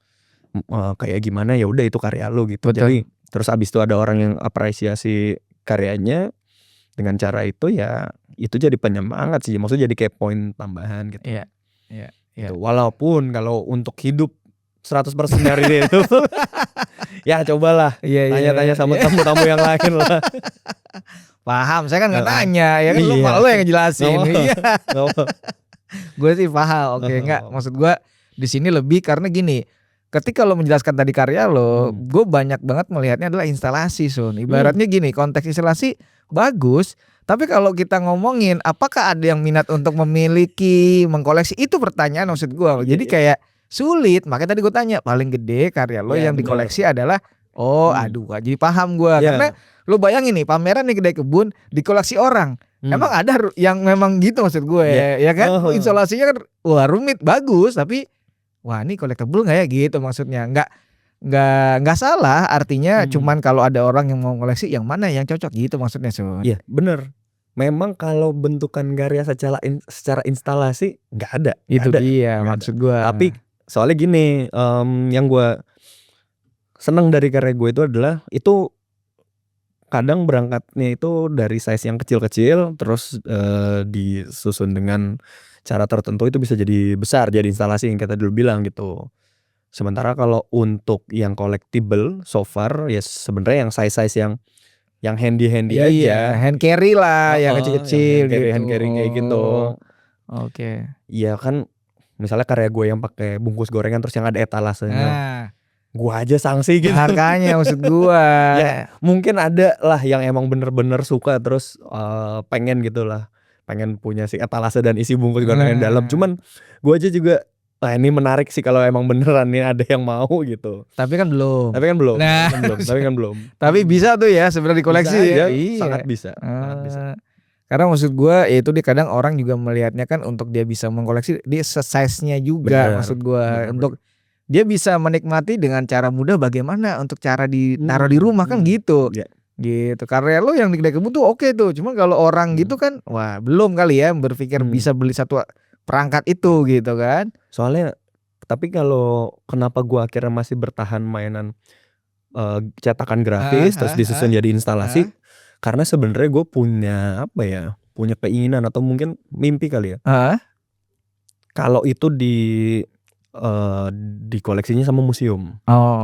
kayak gimana ya udah itu karya lo gitu. Jadi terus abis itu ada orang yang apresiasi karyanya dengan cara itu, ya itu jadi penyemangat sih. Maksudnya jadi kayak poin tambahan gitu. Iya. Gitu. Walaupun kalau untuk hidup 100% dari itu ya cobalah tanya-tanya sama tamu-tamu yang lain lah. Paham, saya kan nggak nanya ya kan, lu yang ngejelasin. Gue sih paham. Oke, enggak, maksud gue di sini lebih karena gini, ketika lo menjelaskan tadi karya lo, gue banyak banget melihatnya adalah instalasi, Sun. Ibaratnya gini, konteks instalasi bagus, tapi kalau kita ngomongin apakah ada yang minat untuk memiliki, mengkoleksi, itu pertanyaan maksud gue. Jadi kayak sulit, makanya tadi gue tanya paling gede karya lo yang dikoleksi adalah jadi paham gue. Karena lo bayangin nih, pameran nih Kedai Kebun dikoleksi orang. Emang ada yang memang gitu maksud gue ya kan? Instalasinya kan wah rumit, bagus, tapi wah ini collectible nggak ya gitu maksudnya. Nggak salah, artinya cuman kalau ada orang yang mau koleksi yang mana yang cocok gitu maksudnya, Sun. Iya bener. Memang kalau bentukan karya secara instalasi nggak ada. Itu dia maksud gue. Tapi soalnya gini, yang gue seneng dari karya gue itu adalah itu kadang berangkatnya itu dari size yang kecil-kecil, terus disusun dengan cara tertentu itu bisa jadi besar, jadi instalasi yang kita dulu bilang gitu. Sementara kalau untuk yang collectible so far ya sebenarnya yang size-size yang handy aja, hand carry lah, yang kecil-kecil gitu. Hand carry kayak gitu. Oke. Iya kan, misalnya karya gue yang pakai bungkus gorengan terus yang ada etalasenya. Gua aja sanksi gitu. Harganya maksud gua. Ya mungkin ada lah yang emang bener-bener suka terus pengen gitu lah, pengen punya si etalase dan isi bungkus gorengan dalam. Cuman gua aja juga ini menarik sih kalau emang beneran nih ada yang mau gitu. Tapi kan belum. Tapi bisa tuh ya sebenarnya dikoleksi ya. Sangat bisa. Karena maksud gua ya itu kadang orang juga melihatnya kan untuk dia bisa mengkoleksi dia size-nya juga. Maksud gua untuk dia bisa menikmati dengan cara mudah bagaimana untuk cara ditaruh di rumah kan gitu. Gitu. Karya lo yang di Kedai Kebun tuh oke tuh. Cuma kalau orang gitu kan wah belum kali ya berpikir bisa beli satu perangkat itu gitu kan. Soalnya tapi kalau kenapa gua akhirnya masih bertahan mainan cetakan grafis terus disusun jadi instalasi, karena sebenarnya gue punya punya keinginan atau mungkin mimpi kali ya. Kalau itu dikoleksinya sama museum.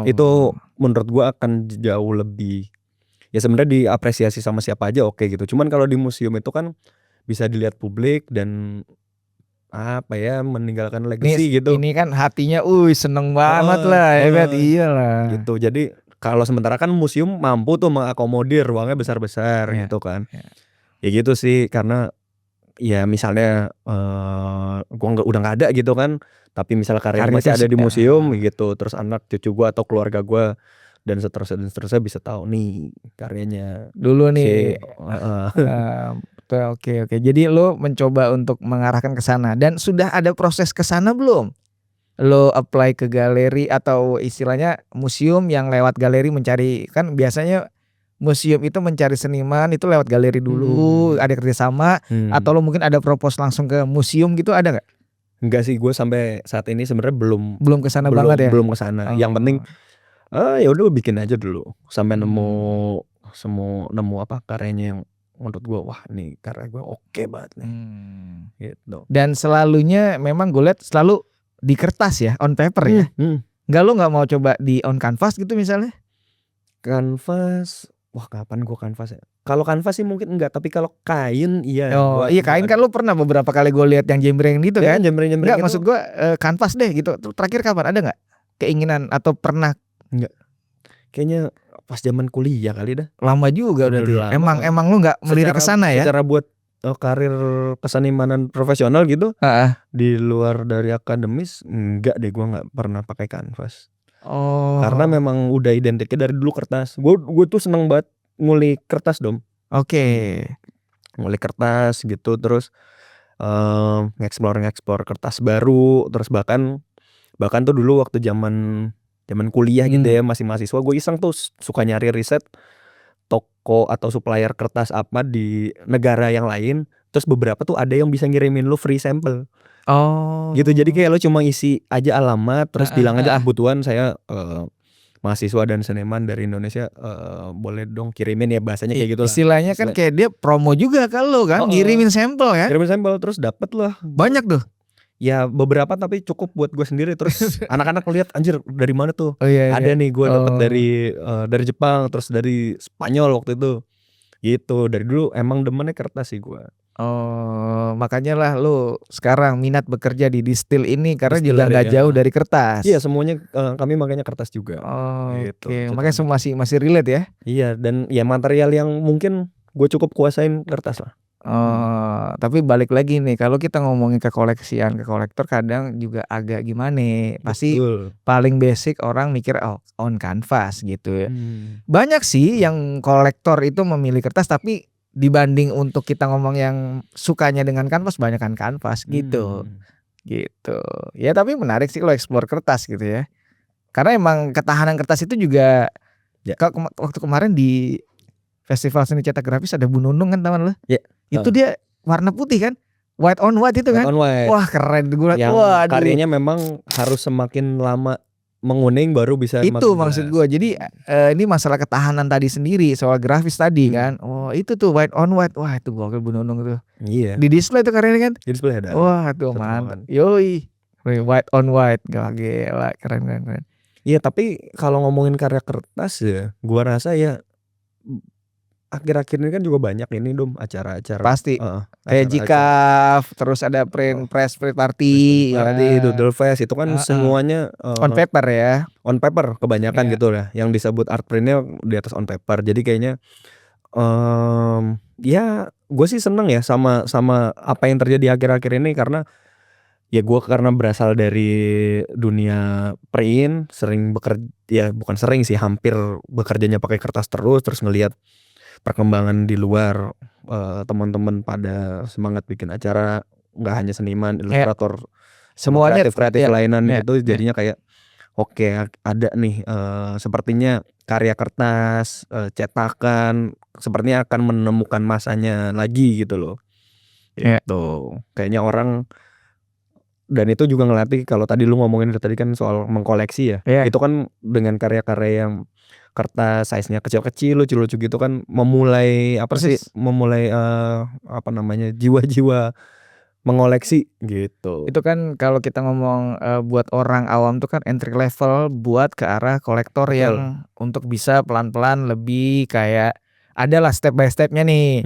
Itu menurut gua akan jauh lebih ya sebenarnya diapresiasi sama siapa aja oke gitu. Cuman kalau di museum itu kan bisa dilihat publik dan meninggalkan legacy gitu. Ini kan hatinya seneng banget lah ya iyalah. Gitu. Jadi kalau sementara kan museum mampu tuh mengakomodir ruangnya besar-besar gitu kan. Ya gitu sih, karena ya misalnya gua udah nggak ada gitu kan, tapi misalnya karya masih ada di museum gitu, terus anak cucu gua atau keluarga gua dan seterusnya bisa tahu nih karyanya dulu nih. Oke. Jadi lo mencoba untuk mengarahkan ke sana dan sudah ada proses ke sana belum? Lo apply ke galeri atau istilahnya museum yang lewat galeri mencari, kan biasanya museum itu mencari seniman itu lewat galeri dulu, ada kerjasama atau lo mungkin ada propose langsung ke museum gitu, ada nggak? Enggak sih, gue sampai saat ini sebenarnya belum kesana banget ya. Belum kesana. Yang penting ya udah bikin aja dulu sampai nemu karyanya yang menurut gue wah nih karya gue oke banget nih. Gitu. Dan selalunya memang gue lihat selalu di kertas ya, on paper ya. Enggak, lu nggak mau coba di on canvas gitu misalnya? Kanvas, wah kapan gua kanvas ya? Kalau kanvas sih mungkin enggak, tapi kalau kain iya. Oh iya, kain kan lu pernah beberapa kali gue lihat yang jembreng gitu Ya kan? kan jembreng-jembreng Enggak, itu maksud gue kanvas deh gitu. Terakhir kapan, ada nggak keinginan atau pernah? kayaknya pas zaman kuliah kali dah. Lama juga Udah berarti. lama. Emang lu nggak melirik ke sana ya? Secara buat karir kesenimanan profesional gitu, Heeh. di luar dari akademis enggak deh, gua nggak pernah pakai kanvas. Oh. Karena memang udah identiknya dari dulu kertas. Gue tuh seneng banget ngulik kertas dong. Oke. Ngulik kertas gitu, terus nge-explore kertas baru, terus bahkan tuh dulu waktu zaman kuliah gitu ya, masih mahasiswa, gue iseng tuh suka nyari riset toko atau supplier kertas apa di negara yang lain, terus beberapa tuh ada yang bisa ngirimin lu free sampel. Oh. Gitu, jadi kayak lu cuma isi aja alamat, terus bilang aja kebutuhan saya mahasiswa dan seniman dari Indonesia, boleh dong kirimin ya, bahasanya kayak gitu lah. Istilahnya kan kayak dia promo juga kan lu kan, ngirimin sampel kan? Kirimin sampel terus dapet lah. Banyak tuh. Ya beberapa, tapi cukup buat gue sendiri. Terus anak-anak lihat, anjir dari mana tuh? Oh, iya, Ada nih gue dapet Oh. dari Jepang, terus dari Spanyol waktu itu. Gitu, dari dulu emang demennya kertas sih gue. Oh, makanya lah lu sekarang minat bekerja di Distil ini karena juga Distillery, nggak ya. jauh dari kertas. Iya, semuanya kami makanya kertas juga. Oh, Gitu. oke. Makanya masih relate ya. Iya, dan ya material yang mungkin gue cukup kuasain kertas lah. Oh, tapi balik lagi nih, kalau kita ngomongin ke kolektor kadang juga agak gimana? Pasti Betul. paling basic orang mikir on canvas gitu ya. Banyak sih yang kolektor itu memilih kertas, tapi dibanding untuk kita ngomong yang sukanya dengan kanvas, banyakan kanvas gitu. Gitu. Ya tapi menarik sih lo explore kertas gitu ya. Karena emang ketahanan kertas itu juga waktu kemarin di Festival Seni Cetak Grafis ada Bu Nunung kan, teman lo? Ya. Itu dia warna putih kan? White on white itu kan? White on white. Wah, keren gue. Yang karyanya memang harus semakin lama menguning baru bisa. Itu maksud gue. Jadi ini masalah ketahanan tadi sendiri soal grafis tadi kan. Oh itu tuh white on white. Wah itu gokil Bu Nunung tuh. Iya. Di display tuh karyanya kan. Di display ada. Wah tuh mantap. Yoi. White on white. Gila, keren. Iya, tapi kalau ngomongin karya kertas ya, gua rasa ya akhir-akhir ini kan juga banyak ini Dom, acara-acara. Pasti. Kayak Jikaf, terus ada press party, Doodle Fest, itu kan semuanya on paper ya. On paper kebanyakan gitu ya. Yang disebut art printnya di atas on paper. Jadi kayaknya ya gue sih seneng ya sama apa yang terjadi akhir-akhir ini, karena ya gue karena berasal dari dunia print, sering bekerja, ya bukan sering sih, hampir bekerjanya pakai kertas terus ngelihat perkembangan di luar, teman-teman pada semangat bikin acara, nggak hanya seniman, ilustrator, semuanya kreatif lainan itu, jadinya kayak oke, ada nih sepertinya karya kertas, cetakan sepertinya akan menemukan masanya lagi gitu loh. Gitu. Kayaknya orang, dan itu juga ngelatih, kalau tadi lu ngomongin tadi kan soal mengkoleksi ya. Itu kan dengan karya-karya yang kertas size-nya kecil-kecil, lucu-lucu gitu kan, memulai memulai apa namanya, jiwa-jiwa mengoleksi gitu. Itu kan kalau kita ngomong buat orang awam tuh kan entry level buat ke arah kolektor yang untuk bisa pelan-pelan lebih kayak adalah step by stepnya nih.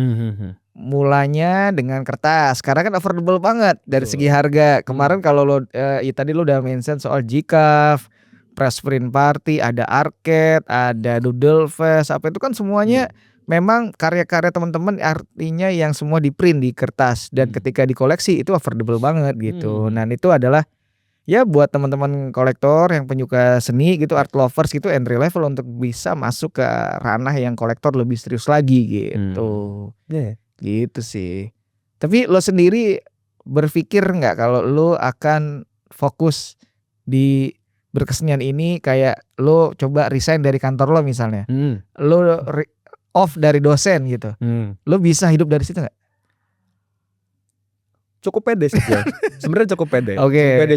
Mulanya dengan kertas, karena kan affordable banget dari segi harga. Kemarin kalau lo tadi lo udah mention soal Jikaf, press print party, ada arcade, ada Doodle Fest, apa itu kan semuanya memang karya-karya teman-teman, artinya yang semua di print di kertas, dan ketika dikoleksi itu affordable banget gitu. Nah itu adalah ya buat teman-teman kolektor yang penyuka seni gitu, art lovers gitu, entry level untuk bisa masuk ke ranah yang kolektor lebih serius lagi gitu. Gitu sih. Tapi lo sendiri berpikir nggak kalau lo akan fokus di berkesenian ini, kayak lo coba resign dari kantor lo misalnya, lo off dari dosen gitu, lo bisa hidup dari situ nggak? Cukup pede sih ya. Sebenarnya cukup pede. Oke.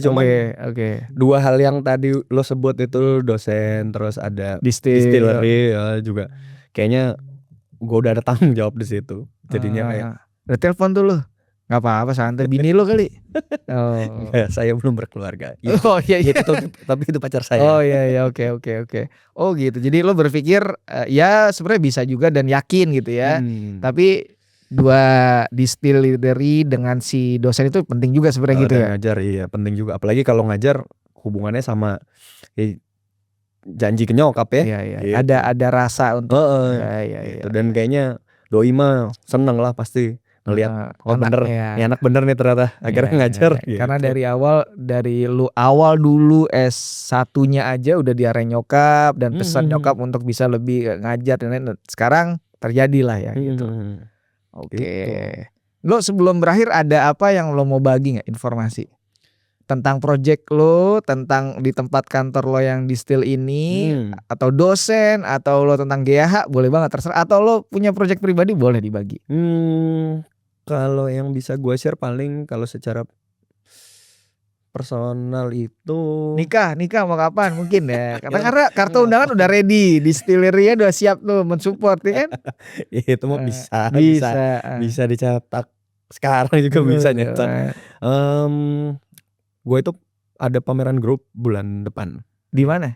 Dua hal yang tadi lo sebut itu, dosen terus ada distillery ya, juga kayaknya gue udah ada tanggung jawab di situ. Jadinya kayak udah telepon tuh lo. Nggak apa-apa santai. Bini lo kali? Oh. Enggak, saya belum berkeluarga. Gitu. Oh iya iya. Gitu, tapi itu pacar saya. Oh iya iya, oke. Oh gitu. Jadi lo berpikir ya sebenarnya bisa juga dan yakin gitu ya. Tapi 2 distillery dengan si dosen itu penting juga sebenarnya gitu ya. Ngajar iya penting juga. Apalagi kalau ngajar hubungannya sama janji ke nyokap ya. Iya iya. Gitu. Ada rasa untuk Iya. Dan kayaknya doi mah seneng lah pasti ngelihat bener nih anak bener nih ternyata akhirnya ngajar gitu. Karena dari lu awal dulu S1-nya aja udah diarahin nyokap dan pesan nyokap untuk bisa lebih ngajar dan lain-lain. Sekarang terjadi lah ya gitu. Oke. Lo sebelum berakhir ada apa yang lo mau bagi nggak informasi tentang project lo, tentang di tempat kantor lo yang distill ini, atau dosen, atau lo tentang GH boleh banget terserah, atau lo punya project pribadi boleh dibagi. Kalau yang bisa gue share paling kalau secara personal itu nikah mau kapan mungkin ya karena kartu undangan udah ready, distillery-nya udah siap tuh mensupport ya kan. Itu mah bisa dicetak sekarang juga bisa nyetak. Gue itu ada pameran grup bulan depan. Di mana?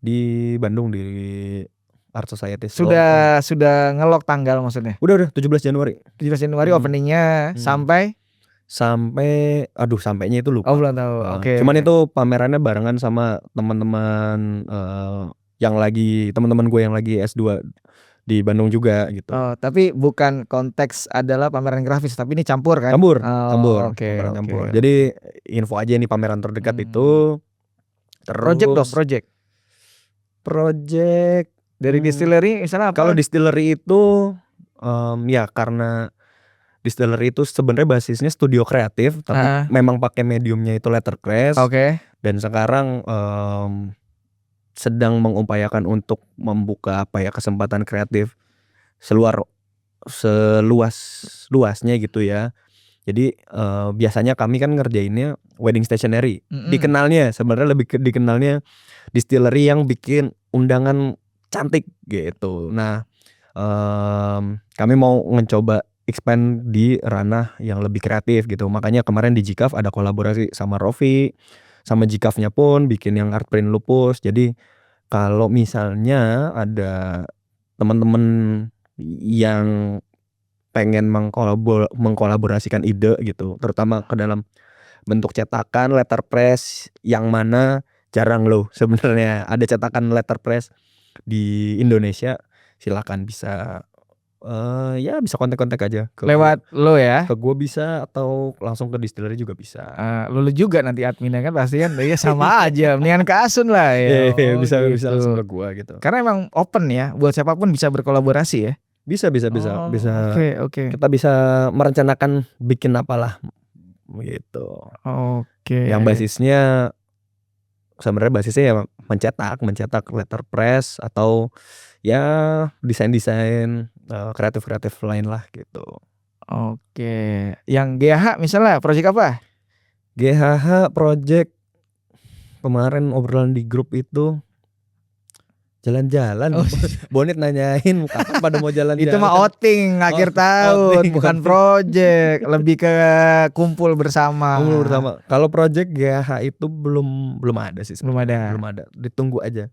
Di Bandung di Art Society. Sudah ngelok tanggal maksudnya? Udah 17 Januari. 17 Januari openingnya sampainya itu lupa. Oh belum tahu. Oke. Cuman itu pamerannya barengan sama teman-teman teman-teman gue yang lagi S2 di Bandung juga gitu. Oh, tapi bukan konteks adalah pameran grafis, tapi ini campur kan? Campur. Oke. Jadi info aja nih pameran terdekat itu. Terus project dari distillery misalnya apa? Kalau distillery itu ya karena distillery itu sebenarnya basisnya studio kreatif tapi memang pakai mediumnya itu letterpress. Oke. Dan sekarang sedang mengupayakan untuk membuka kesempatan kreatif seluas-luasnya gitu ya. Jadi biasanya kami kan ngerjainnya wedding stationery. Dikenalnya sebenarnya lebih dikenalnya distillery yang bikin undangan cantik gitu. Nah, kami mau mencoba expand di ranah yang lebih kreatif gitu. Makanya kemarin di GCAF ada kolaborasi sama Rofi, sama GCAF-nya pun bikin yang art print lupus. Jadi kalau misalnya ada teman-teman yang pengen mengkolaborasikan ide gitu, terutama ke dalam bentuk cetakan letterpress yang mana jarang loh sebenarnya ada cetakan letterpress di Indonesia, silakan bisa bisa kontak-kontak aja lewat lo ya. Ke gue bisa atau langsung ke distillery juga bisa. Lo juga nanti adminnya kan pasti kan ya sama aja. Mendingan ke Asun lah ya. Bisa langsung ke gue gitu. Karena emang open ya buat siapapun bisa berkolaborasi ya. Bisa. Oke. Kita bisa merencanakan bikin apalah gitu. Oke. Yang basisnya sebenarnya ya mencetak letterpress atau ya desain kreatif lain lah gitu. Oke. Yang GH misalnya project apa? GHH project kemarin obrolan di grup itu jalan-jalan. Bonit nanyain kapan pada mau jalan-jalan. Itu mah outing akhir tahun, bukan project, lebih ke kumpul bersama. Kalau project GHH itu belum ada sih. Belum ada. Ditunggu aja.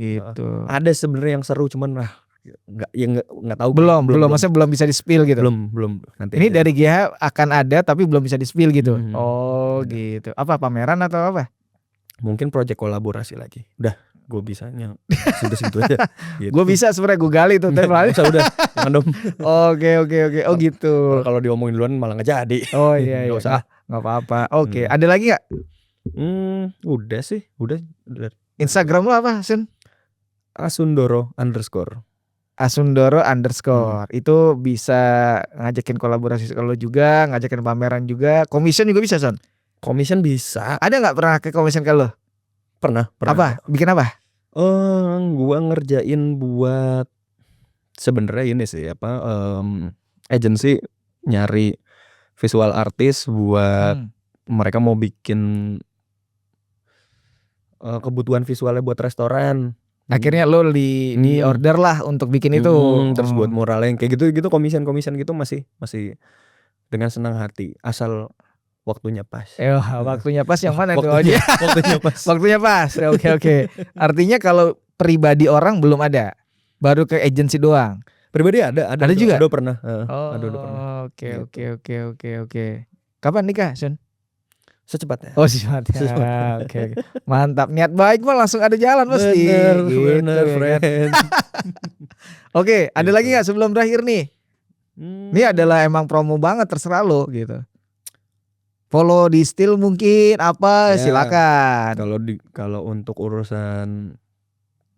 Gitu. Ada sebenarnya yang seru cuman nggak tahu. Belum maksudnya belum bisa di-spill gitu. Belum nanti. Ini dari GH akan ada tapi belum bisa di-spill gitu. Gitu. Apa pameran atau apa? Mungkin project kolaborasi lagi. Udah gue bisanya situ aja gitu. Gue bisa sebenarnya gue gali tuh udah mandom. Oke. Oh gitu. Kalau diomongin duluan malah nggak jadi. Oh iya. Nggak usah. Nggak apa-apa. Oke. Ada lagi nggak? Udah sih. Udah. Instagram lo apa, Sun? Asundoro_. Itu bisa ngajakin kolaborasi kalau juga, ngajakin pameran juga, commission juga bisa, Son. Commission bisa. Ada nggak pernah ke commission ke lo? Pernah. Apa? Bikin apa? Gua ngerjain buat sebenarnya ini sih agency nyari visual artist buat mereka mau bikin kebutuhan visualnya buat restoran. Akhirnya lo di order lah untuk bikin itu. Terus buat mural yang kayak gitu komisen gitu masih dengan senang hati asal waktunya pas. Waktunya pas yang mana tuh? Waktunya pas. Waktunya pas. Oke. Artinya kalau pribadi orang belum ada, baru ke agensi doang. Pribadi ada juga. Ada pernah. Ada pernah. Oke. Kapan nikah, Sun? Secepatnya. Secepatnya. Oke. Mantap, niat baik mah langsung ada jalan pasti. Bener, friend. Oke, ada lagi nggak sebelum berakhir nih? Ini adalah emang promo banget, terserah lo gitu. Follow di Still mungkin apa silakan. Kalau untuk urusan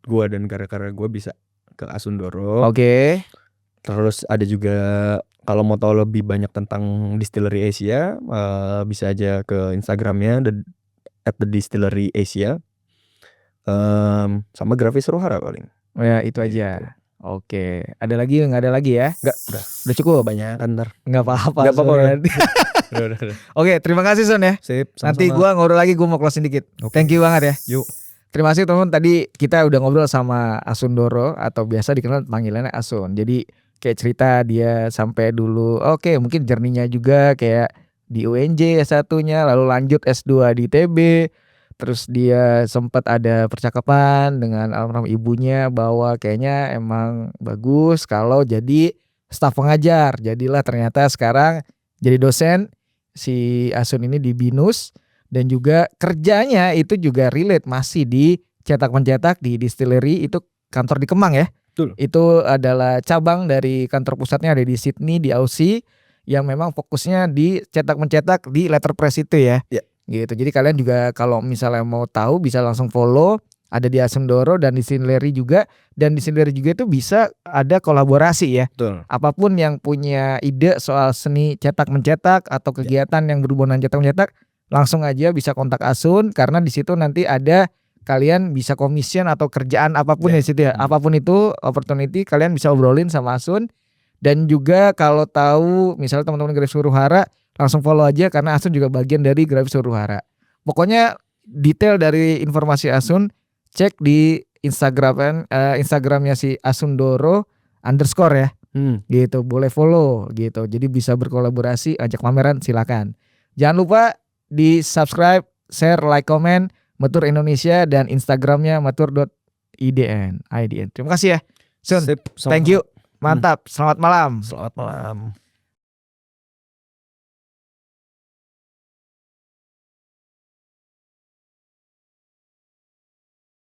gua dan karya-karya gua bisa ke Asundoro. Oke. Terus ada juga kalau mau tahu lebih banyak tentang Distillery Asia, bisa aja ke Instagramnya @thedistillery_asia. Sama Grafis Suruhara paling. Oh ya itu aja. Oke. Ada lagi nggak ada lagi ya? Enggak, udah cukup. Banyak kan ntar. Nggak apa-apa. Udah. Oke, terima kasih Son ya. Sip, sama-sama. Nanti gua ngobrol lagi, gua mau closing dikit. Thank you banget ya. Yuk. Terima kasih teman-teman. Tadi kita udah ngobrol sama Asundoro atau biasa dikenal panggilannya Asun. Jadi kayak cerita dia sampai dulu mungkin journey-nya juga kayak di UNJ S1-nya, lalu lanjut S2 di ITB. Terus dia sempat ada percakapan dengan almarhum ibunya bahwa kayaknya emang bagus kalau jadi staf pengajar. Jadilah ternyata sekarang jadi dosen si Asun ini di BINUS. Dan juga kerjanya itu juga relate masih di cetak-mencetak di distillery, itu kantor di Kemang ya. Betul. Itu adalah cabang dari kantor pusatnya ada di Sydney di Aussie yang memang fokusnya di cetak-mencetak di letterpress itu ya. Gitu. Jadi kalian juga kalau misalnya mau tahu bisa langsung follow, ada di Asundoro dan di Distillery juga, dan di Distillery juga itu bisa ada kolaborasi ya. Betul. Apapun yang punya ide soal seni cetak-mencetak atau kegiatan yang berhubungan cetak-mencetak, langsung aja bisa kontak Asun karena di situ nanti ada kalian bisa commission atau kerjaan apapun di situ ya. Apapun itu opportunity kalian bisa obrolin sama Asun. Dan juga kalau tahu misalnya teman-teman Grafis Suruhara langsung follow aja karena Asun juga bagian dari Grafis Suruhara. Pokoknya detail dari informasi Asun cek di Instagramnya si Asundoro _ ya. Gitu, boleh follow gitu. Jadi bisa berkolaborasi, ajak pameran silakan. Jangan lupa di subscribe, share, like, komen Matur Indonesia dan Instagramnya matur.idn. Terima kasih ya Sun. Sip, Thank you. Mantap. Selamat malam. Selamat malam.